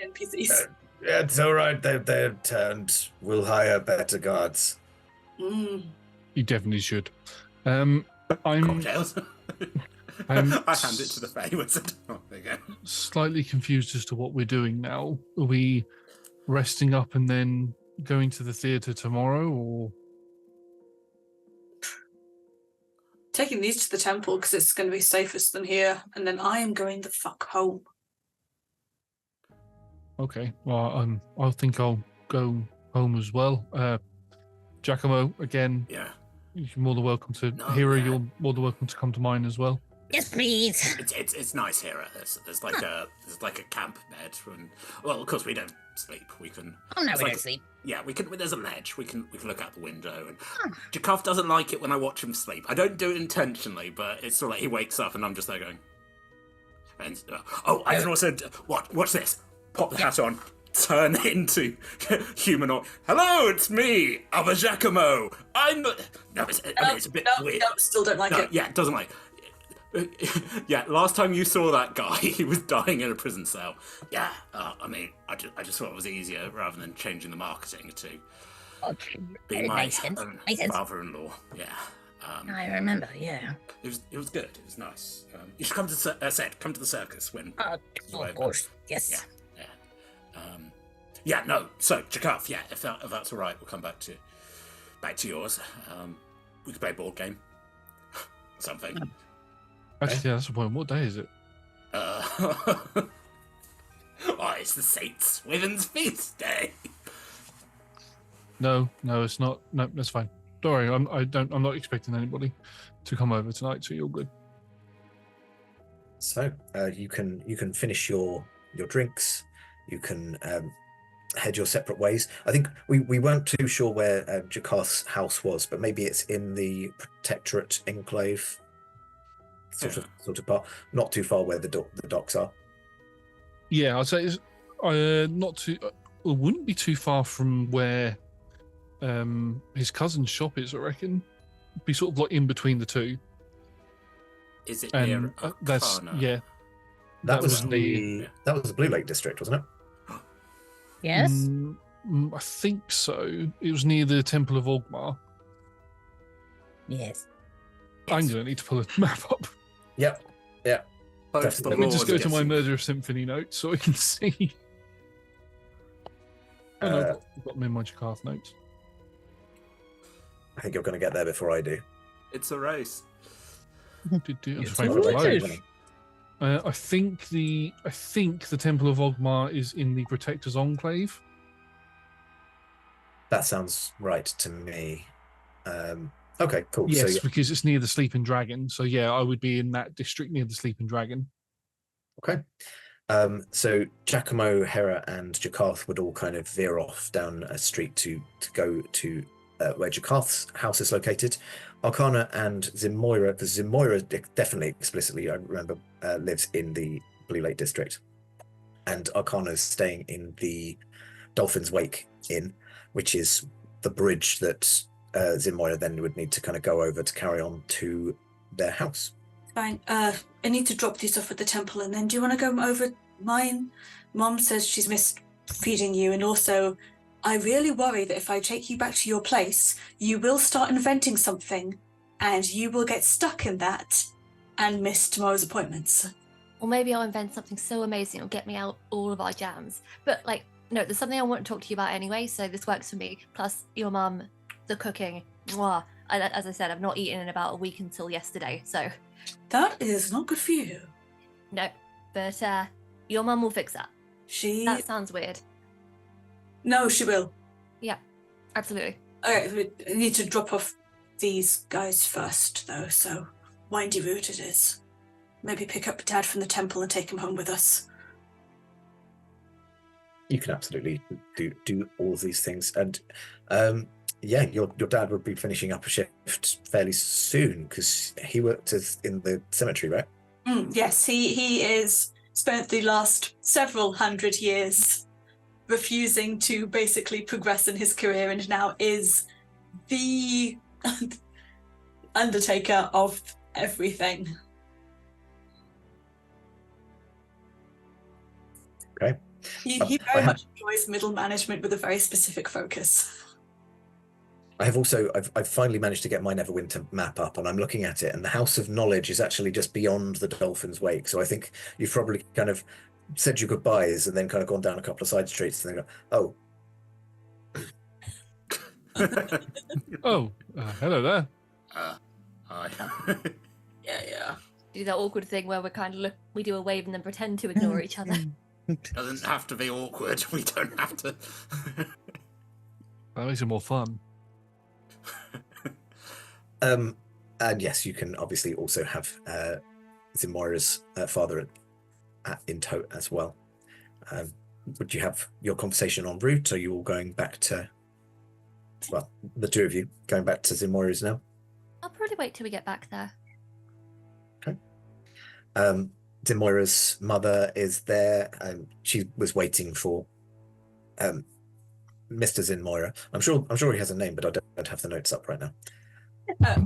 NPCs. Yeah, it's all right. They're turned. We'll hire better guards. You definitely should. I'm Cocktails. I'm I hand it to the Fey Wizard. Oh, there you go. slightly confused as to what we're doing now. Are we resting up and then going to the theatre tomorrow, or? Taking these to the temple because it's going to be safest than here, and then I am going the fuck home. Okay, well, I think I'll go home as well. Giacomo, again, Yeah. you're more than welcome to. No, Hera, yeah. you're more than welcome to come to mine as well. Yes, please. It's nice here. There's like a camp bed, and well, of course we don't sleep. We can. Oh no, it's we like- don't sleep. Yeah, we can. There's a ledge. We can look out the window. And Jakov doesn't like it when I watch him sleep. I don't do it intentionally, but it's sort of like he wakes up and I'm just there going. And I can also watch this. Pop the hat on. Turn into humanoid. Hello, it's me, Abba Giacomo. No, it's a bit weird. No, still don't like it. Yeah, doesn't like. Yeah, last time you saw that guy, he was dying in a prison cell. Yeah, I mean, I just thought it was easier rather than changing the marketing to be It my makes sense. Makes sense. father-in-law. Yeah, I remember. Yeah. it was good. It was nice. You should come to come to the circus when. Of course. Yes. Yeah. No. So Jakaf, yeah, if that's all right, we'll come back to yours. We could play a board game. Something. Actually, yeah, that's the point. What day is it? Oh, it's the Saint Swithin's feast day. No, it's not. No, that's fine. Don't worry, I'm not expecting anybody to come over tonight, so you're good. So you can finish your drinks. You can head your separate ways. I think we weren't too sure where Jakarth's house was, but maybe it's in the Protectorate Enclave. sort of part, not too far where the docks are. Yeah, I'd say it's not too. It wouldn't be too far from where his cousin's shop is. I reckon. Be sort of like in between the two. Is it And near that's Arcana? yeah. That was the that was the Blue Lake district, wasn't it? Yes. I think so. It was near the Temple of Ogmar. Yes. I'm going to need to pull a map up. Yep. Yeah. Both the Let me just lords go to my guessing. Murder of Symphony notes so I can see. Oh no, I've got them in my Jakarth notes. I think you're going to get there before I do. It's a race. I'm You just can waiting for see it to the load. race. I think the Temple of Ogmar is in the Protector's Enclave. That sounds right to me. Okay, cool. Yes, So, because it's near the Sleeping Dragon. So yeah, I would be in that district near the Sleeping Dragon. okay. So Giacomo, Hera, and Jakarth would all kind of veer off down a street to go to where Jakarth's house is located. Arcana and Zimoira, because Zimoira definitely explicitly, I remember, lives in the Blue Lake district, and Arcana is staying in the Dolphin's Wake Inn, which is the bridge that Zimoira then would need to kind of go over to carry on to their house. Fine. I need to drop these off at the temple, and then do you want to go over mine? Mom says she's missed feeding you, and also I really worry that if I take you back to your place, you will start inventing something, and you will get stuck in that and miss tomorrow's appointments. Or maybe I'll invent something so amazing it'll get me out all of our jams. But like, no, there's something I want to talk to you about anyway, so this works for me. Plus, your mum, the cooking. Mwah. As I said, I've not eaten in about a week until yesterday, so... That is not good for you. No, but your mum will fix that. That sounds weird. No, she will. Yeah, absolutely. Okay, we need to drop off these guys first, though, so windy route it is. Maybe pick up Dad from the temple and take him home with us. You can absolutely do all of these things, and yeah, your dad would be finishing up a shift fairly soon because he worked in the cemetery, right? Yes, he is spent the last several hundred years refusing to basically progress in his career, and now is the undertaker of everything. Okay. He very much enjoys middle management with a very specific focus. I've finally managed to get my Neverwinter map up, and I'm looking at it, and the House of Knowledge is actually just beyond the Dolphin's Wake. So I think you've probably kind of said your goodbyes and then kind of gone down a couple of side streets and then go, oh. Oh, hello there. Hi. Yeah. Do that awkward thing where we do a wave and then pretend to ignore each other. Doesn't have to be awkward. We don't have to. That makes it more fun. And yes, you can obviously also have Zimoira's father in tow as well. Would you have your conversation en route? Are you all going back to, well, the two of you going back to Zimoira's now? I'll probably wait till we get back there. Okay. Zimoira's mother is there. She was waiting for Mr. Zimoira. I'm sure he has a name, but I don't have the notes up right now.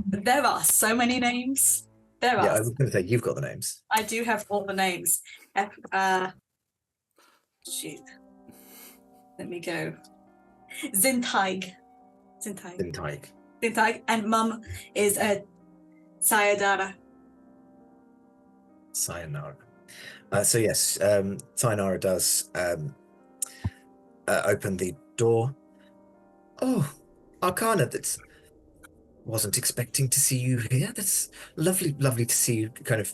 There are so many names. Yeah, I was going to say you've got the names. I do have all the names. Shoot. Let me go. Zintaig. And Mum is Sayonara. Sayonara. So yes, Sayonara does open the door. Oh, Arcana, that's wasn't expecting to see you here. That's lovely to see you. Kind of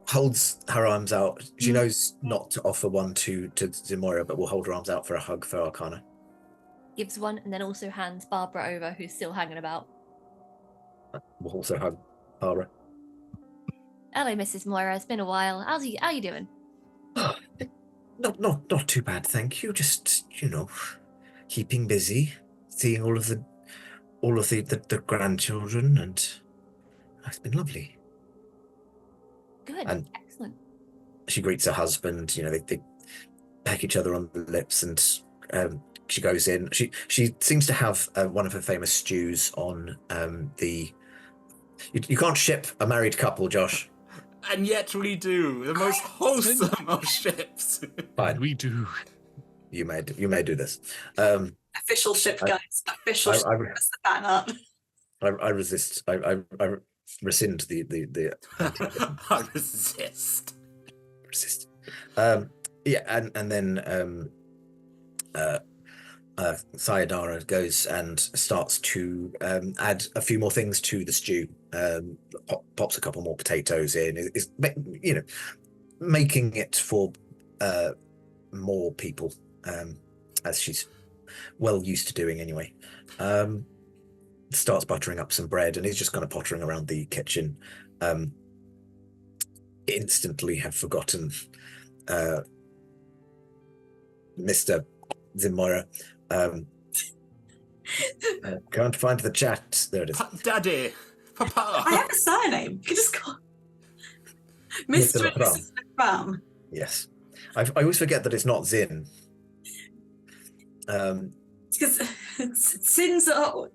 holds her arms out. She knows not to offer one to Zimoira, but will hold her arms out for a hug for Arcana. Gives one and then also hands Barbara over, who's still hanging about. Will also hug Barbara. Hello, Mrs. Moira. It's been a while. How you doing? Not too bad, thank you. Just keeping busy, seeing all of the grandchildren, and it's been lovely. Good. And Excellent. she greets her husband. You know, they peck each other on the lips, and she goes in. She seems to have one of her famous stews on the. You can't ship a married couple, Josh. And yet we do. The most wholesome of ships. Fine. We do. You may do this. Official ship, I- guys. Official I- ship. I- That's the fan art. I resist. I rescind the I resist. resist. Yeah, and then Sayadara goes and starts to add a few more things to the stew. Pops a couple more potatoes in. Is you know, making it for more people, as she's well used to doing anyway. Starts buttering up some bread, and is just kind of pottering around the kitchen. Instantly have forgotten Mr. Zimora. Can't find the chat. There it is. Daddy, Papa. I have a surname. You can just call Mr. Mr. and Lepram. Mrs. Lepram. Yes, I always forget that it's not Zin. Because sins are.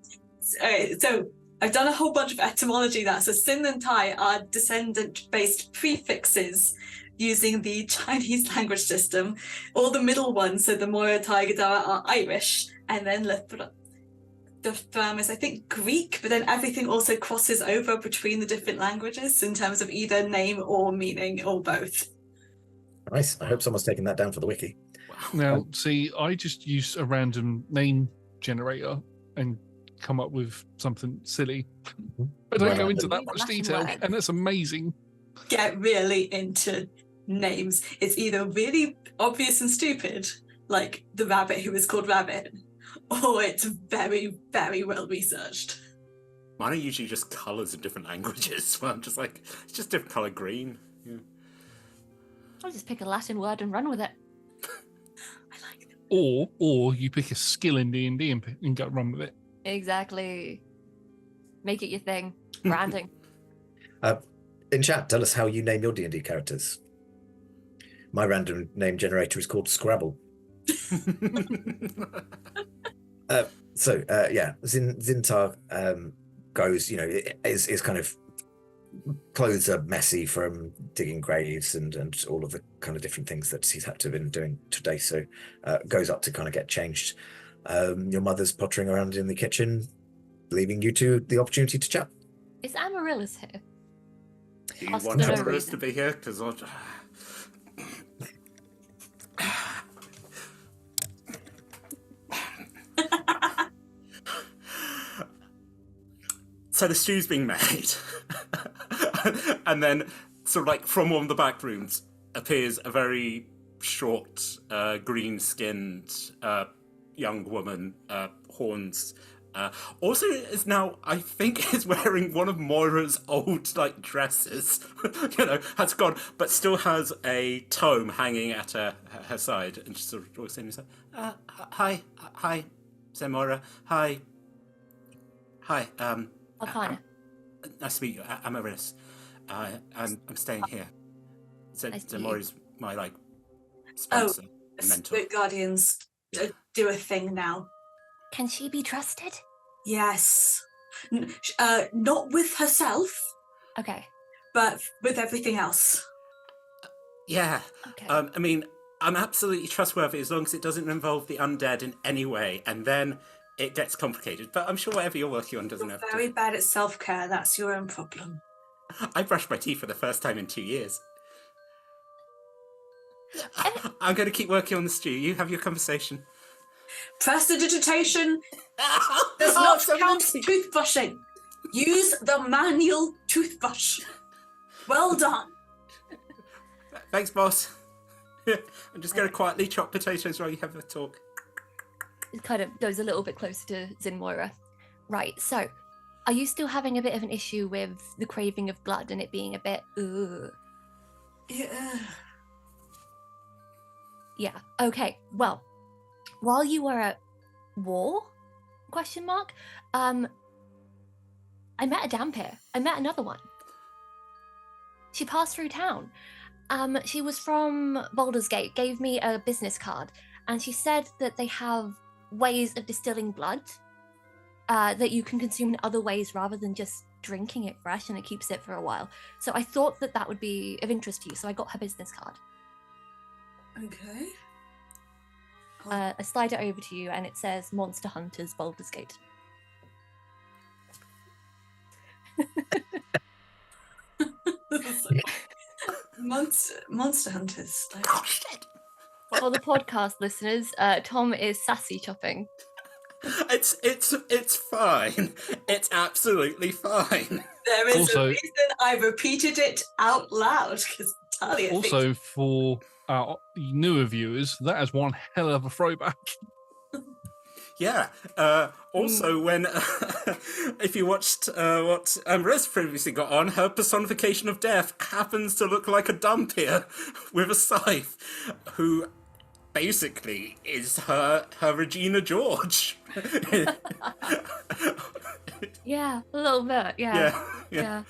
So I've done a whole bunch of etymology there. So sin and tai are descendant-based prefixes using the Chinese language system. All the middle ones, so the Moira, Tai, Gadara, are Irish, and then the firm is, I think, Greek, but then everything also crosses over between the different languages in terms of either name or meaning or both. Nice. I hope someone's taken that down for the wiki. Now, see, I just use a random name generator and come up with something silly. I don't go into that much Latin detail, words. and that's amazing. Get really into names. It's either really obvious and stupid, like the rabbit who is called Rabbit, or it's very, very well researched. Mine are usually just colours in different languages. Well, I'm just like, it's just different colour green. Yeah. I'll just pick a Latin word and run with it. I like them. Or you pick a skill in D&D and go run with it. Exactly. Make it your thing. Branding. In chat, tell us how you name your D&D characters. My random name generator is called Scrabble. Yeah, Zintar goes, you know, is kind of, clothes are messy from digging graves and all of the kind of different things that he's had to have been doing today. So goes up to kind of get changed. Your mother's pottering around in the kitchen, leaving you two the opportunity to chat. Is Amaryllis here? Do you Ask want for no Everest reason. to be here? Because so the stew's being made, and then sort of like from one of the back rooms appears a very short, green-skinned young woman, horns. Also is now, I think, is wearing one of Moira's old like dresses. You know, has gone, but still has a tome hanging at her side, and she's sort of always saying, "Hi, say Moira, hi." Arcana. Nice to meet you. I'm Aris. I'm staying here. So, Nice to so meet you. Moira's my like sponsor, mentor. Spirit Guardians do a thing now. Can she be trusted? Yes. Not with herself, Okay. but with everything else. Yeah. Okay. I mean, I'm absolutely trustworthy as long as it doesn't involve the undead in any way, and then it gets complicated. But I'm sure whatever you're working on doesn't You're have very to. bad at self-care. That's your own problem. I brushed my teeth for the first time in 2 years. I'm going to keep working on the stew. You have your conversation. Prestidigitation does not so count messy. toothbrushing. Use the manual toothbrush. Well done. Thanks, boss. I'm just going to quietly chop potatoes while you have a talk. It kind of goes a little bit closer to Zin Moira. Right, so are you still having a bit of an issue with the craving of blood and it being a bit, ugh? Yeah. Yeah, okay. Well, while you were at war, I met a Dampier. I met another one. She passed through town. She was from Baldur's Gate, gave me a business card, and she said that they have ways of distilling blood that you can consume in other ways rather than just drinking it fresh, and it keeps it for a while. So I thought that that would be of interest to you, so I got her business card. Okay. I slide it over to you, and it says Monster Hunters Baldur's Gate. Monster Hunters. Like, Oh, shit. For the podcast listeners, Tom is sassy chopping. It's fine. It's absolutely fine. there is Also- a reason I repeated it out loud because Talia Also, for our newer viewers, that is one hell of a throwback. Yeah. Also, when if you watched what Riz previously got on, her personification of death happens to look like a Dumpier with a scythe, who basically is her Regina George. Yeah, a little bit. Yeah. Yeah.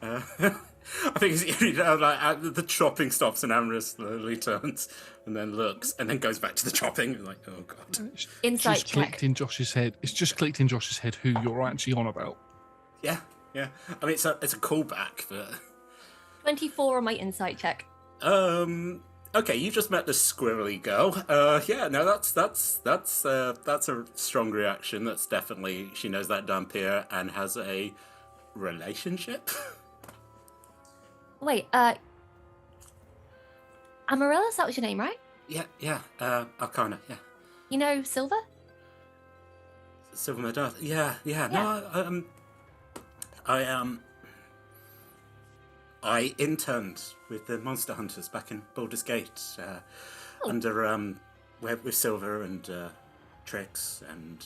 I think it's like the chopping stops and Amorous slowly turns and then looks and then goes back to the chopping. And like, oh god. Insight Just check. clicked in Josh's head. It's just clicked in Josh's head who you're actually on about. Yeah. I mean, it's a callback, but 24 on my insight check. okay, you just met this squirrely girl. Yeah, no, that's a strong reaction. That's definitely, she knows that Dampier and has a relationship. Wait, Amaryllis, that was your name, right? Yeah, Arcana, yeah. You know Silver? Silver Medard, yeah. No, I interned with the Monster Hunters back in Baldur's Gate, under with Silver and Trix and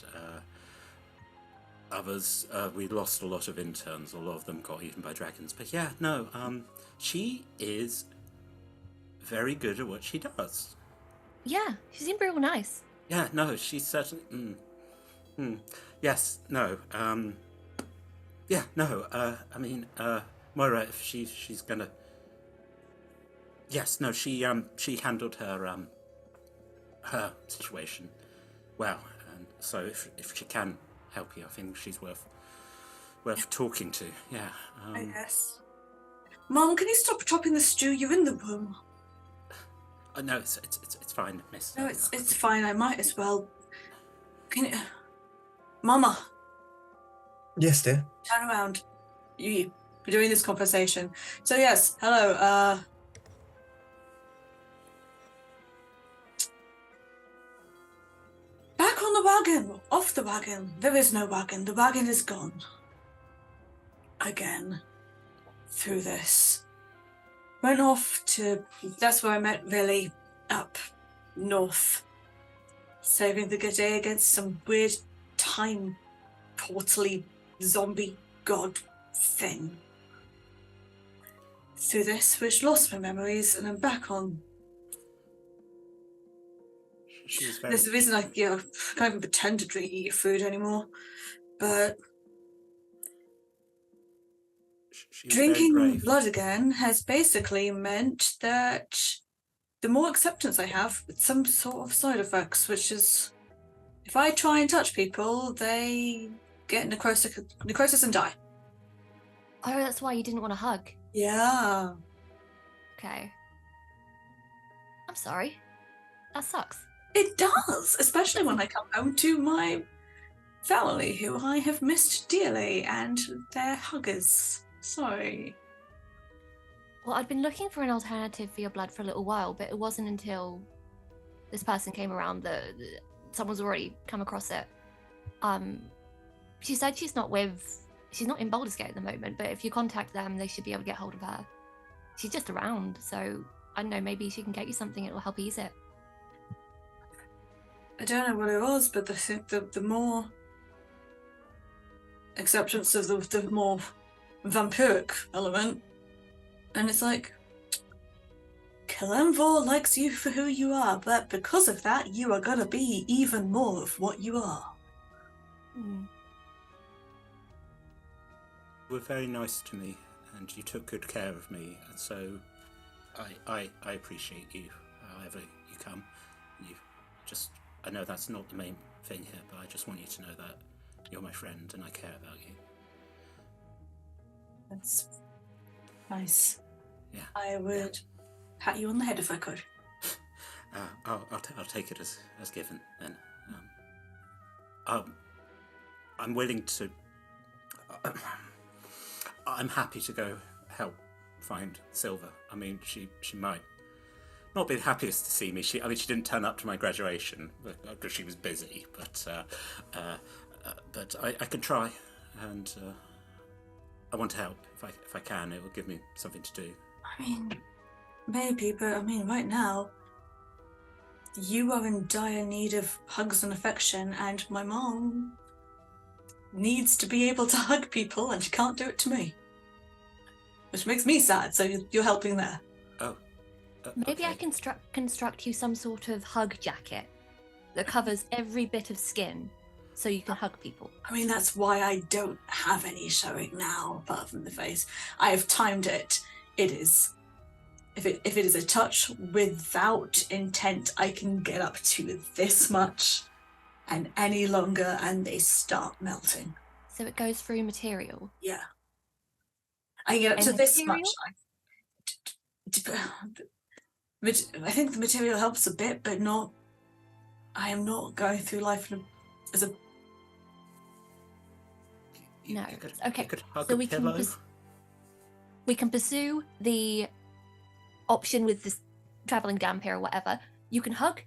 others. We lost a lot of interns. A lot of them got eaten by dragons. But yeah, no, she is very good at what she does. Yeah, she seemed real nice. Yeah, no, she's certainly. Yes, no. Yeah, no. I mean, Moira, if she's gonna. Yes, no. She handled her situation well, and so if she can help you, I think she's worth talking to. Yeah. I guess. Mom, can you stop chopping the stew? You're in the room. No, it's fine, Miss. No, it's fine. I might as well. Can you, Mama? Yes, dear. Turn around. We're doing this conversation. So yes, hello. Back on the wagon. Off the wagon. There is no wagon. The wagon is gone. Again. Through this. Went off to. That's where I met really. Up north. Saving the day against some weird time portally zombie god thing. Through this, which lost my memories, and I'm back on. She's very. There's the reason I can't even pretend to eat your food anymore. But She's very drinking brave. blood again has basically meant that the more acceptance I have, it's some sort of side effects, which is if I try and touch people, they get necrosis and die. Oh, that's why you didn't want to hug. Yeah. Okay. I'm sorry. That sucks. It does, especially when I come home to my family, who I have missed dearly, and their huggers. Sorry. Well, I'd been looking for an alternative for your blood for a little while, but it wasn't until this person came around that someone's already come across it. She said she's not in Baldur's Gate at the moment, but if you contact them, they should be able to get hold of her. She's just around, so I don't know, maybe she can get you something, it'll help ease it. I don't know what it was, but the more acceptance of the more vampiric element, and it's like, Kalemvor likes you for who you are, but because of that, you are gonna be even more of what you are. Were very nice to me, and you took good care of me, and so I appreciate you, however you come. I know that's not the main thing here, but I just want you to know that you're my friend and I care about you. That's nice. Yeah. I would pat you on the head if I could. I'll take it as given then. I'm willing to. I'm happy to go help find Silver. I mean, she might not be the happiest to see me. She didn't turn up to my graduation because she was busy. But I can try, and I want to help if I can. It will give me something to do. I mean, maybe, but I mean, right now, you are in dire need of hugs and affection, and my mom needs to be able to hug people, and she can't do it to me. Which makes me sad, so you're helping there. Oh. Maybe okay. I can construct you some sort of hug jacket that covers every bit of skin so you can hug people. I mean, that's why I don't have any showing now, apart from the face. I have timed it. It is... If it is a touch without intent, I can get up to this much, and any longer, and they start melting. So it goes through material. Yeah. I get up And to this material? much. I think the material helps a bit, but not... I am not going through life as a... No. You could Okay. hug So a we can pillow. we can pursue the option with this traveling damp here or whatever. You can hug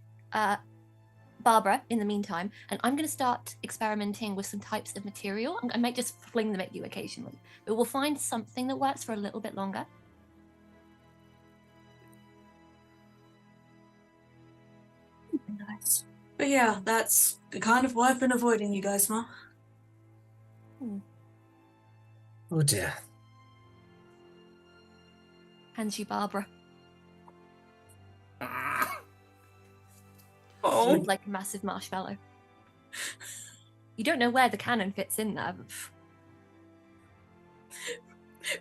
Barbara in the meantime, and I'm going to start experimenting with some types of material. I might just fling them at you occasionally, but we'll find something that works for a little bit longer. Nice. But yeah, that's the kind of why I've been avoiding you guys, Ma. Oh dear. Hands you Barbara. Oh. Looks like a massive marshmallow. You don't know where the cannon fits in there. But...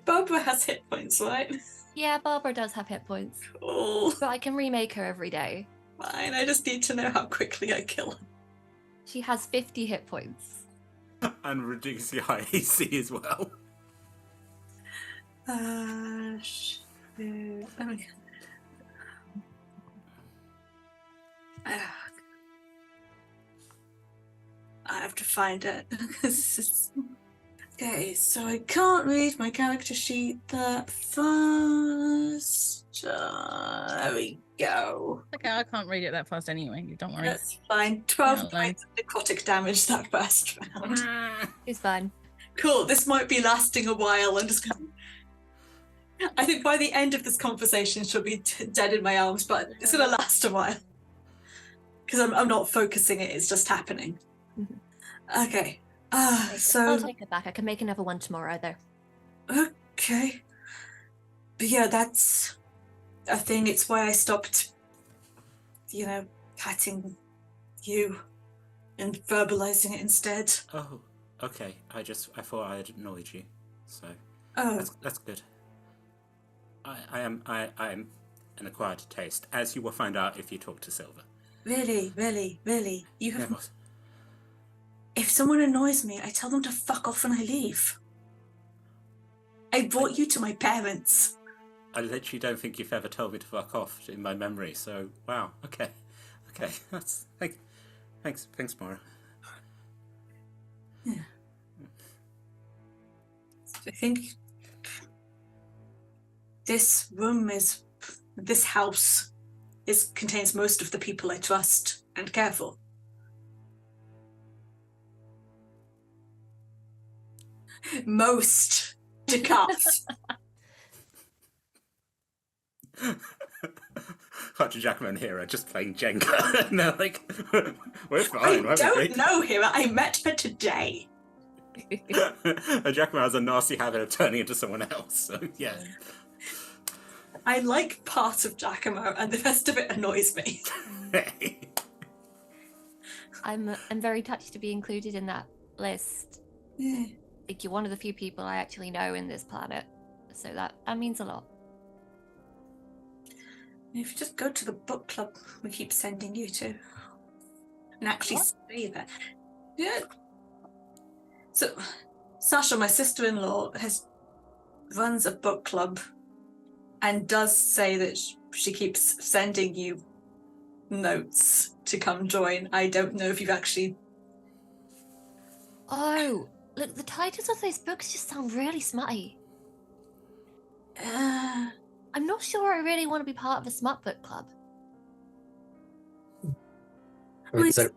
Barbara has hit points, right? Yeah, Barbara does have hit points, Oh, but I can remake her every day. fine. I just need to know how quickly I kill her. She has 50 hit points. And reduce your high AC as well. Shoot. I have to find it. Okay, so I can't read my character sheet that fast. There we go. Okay, I can't read it that fast anyway. Don't worry. That's fine. 12 Yeah, points of necrotic damage that first round. It's fine. Cool, this might be lasting a while. I'm just going I think by the end of this conversation, she'll be dead in my arms, but it's going to last a while. Because I'm not focusing it, it's just happening. Okay. I'll So, take it back. I can make another one tomorrow, though. okay. But yeah, that's a thing. It's why I stopped, patting you and verbalizing it instead. Oh, okay. I thought I had annoyed you, so Oh, that's good. I am an acquired taste, as you will find out if you talk to Silver. really? You have... Yeah, boss. If someone annoys me, I tell them to fuck off when I leave. I brought you to my parents. I literally don't think you've ever told me to fuck off in my memory. So wow. Okay. That's thanks, Maura. Yeah. I think this house contains most of the people I trust and care for. Most to cast. Archer Jackman and Hera just playing Jenga, and they're like, "We're fine." I don't know Hera. I met her today. And Jackman has a nasty habit of turning into someone else. So yeah. I like part of Giacomo, and the rest of it annoys me. I'm very touched to be included in that list. Yeah. I think you're one of the few people I actually know in this planet, So that means a lot. If you just go to the book club we keep sending you to and actually stay there. Yeah. So Sasha, my sister-in-law, runs a book club and does say that she keeps sending you notes to come join. I don't know if you've actually... Oh, look, the titles of those books just sound really smutty. I'm not sure I really want to be part of a smut book club. So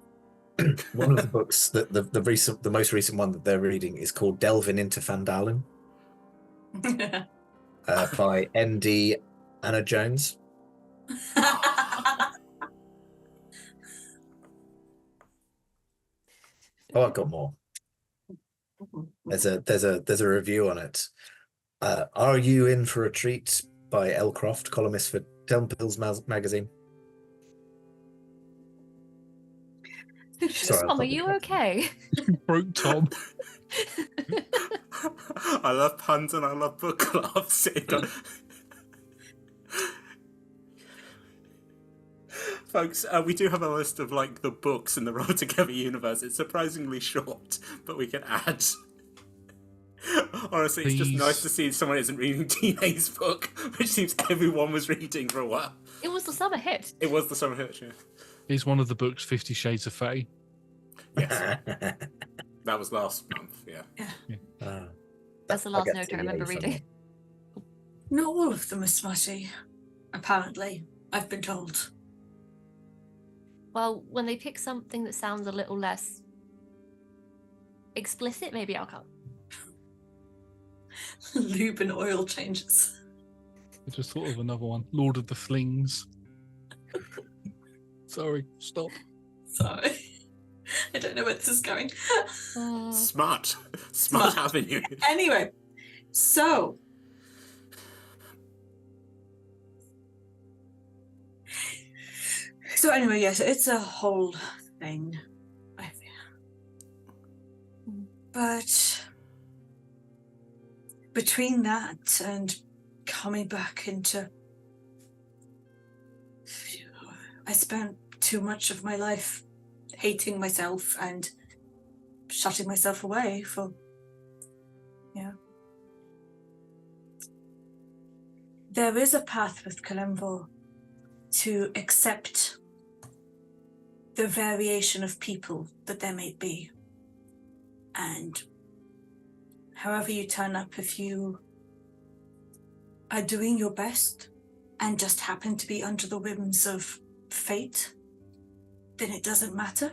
one of the books that the most recent one that they're reading is called Delving into Fandalen by N.D. Anna Jones. Oh, I've got more. There's a review on it. Are you in for a treat by L. Croft, columnist for Temple's magazine? Sorry, Tom, are you okay? Broke Tom. I love puns and I love book clubs. Folks, we do have a list of like the books in the Roll Together universe. It's surprisingly short, but we can add. Honestly, it's just nice to see someone isn't reading Teena's book, which seems everyone was reading for a while. It was the summer hit. It was the summer hit, yeah. Is one of the books 50 Shades of Fae? Yes. That was last month, yeah. That's the last note I remember reading. Not all of them are smutty, apparently. I've been told. Well, when they pick something that sounds a little less explicit, maybe I'll come. Lube and oil changes. I just thought of another one. Lord of the Flings. Sorry, stop. Sorry. I don't know where this is going. Smart avenue. Anyway, so anyway, yes, it's a whole thing. But between that and coming back into, I spent too much of my life hating myself and shutting myself away for, There is a path with Kalemvor to accept the variation of people that there may be. And however you turn up, if you are doing your best and just happen to be under the whims of fate, then it doesn't matter.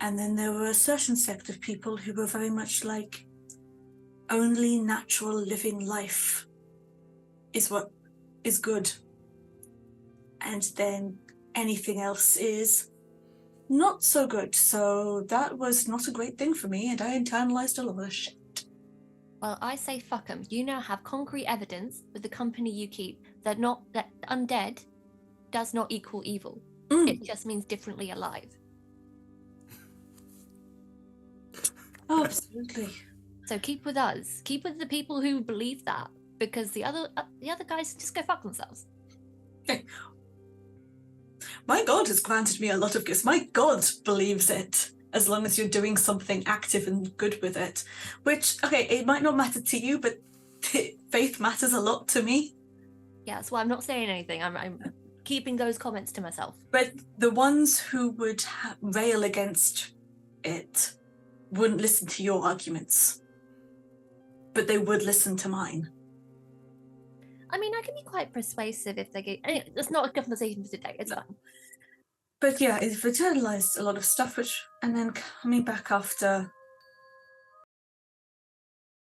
And then there were a certain sect of people who were very much like, only natural living life is what is good. And then anything else is not so good. So that was not a great thing for me, and I internalized a lot of shit. Well, I say fuck 'em. You now have concrete evidence with the company you keep that undead does not equal evil. It just means differently alive. Oh, absolutely. So keep with us. Keep with the people who believe that, because the other guys just go fuck themselves. My God has granted me a lot of gifts. My God believes it, as long as you're doing something active and good with it. Which, okay, it might not matter to you, but faith matters a lot to me. Yeah, that's why I'm not saying anything. I'm keeping those comments to myself. But the ones who would rail against it wouldn't listen to your arguments, but they would listen to mine. I mean, I can be quite persuasive if they get... Anyway, it's not a conversation for today. It's fine. But yeah, it internalized a lot of stuff, and then coming back after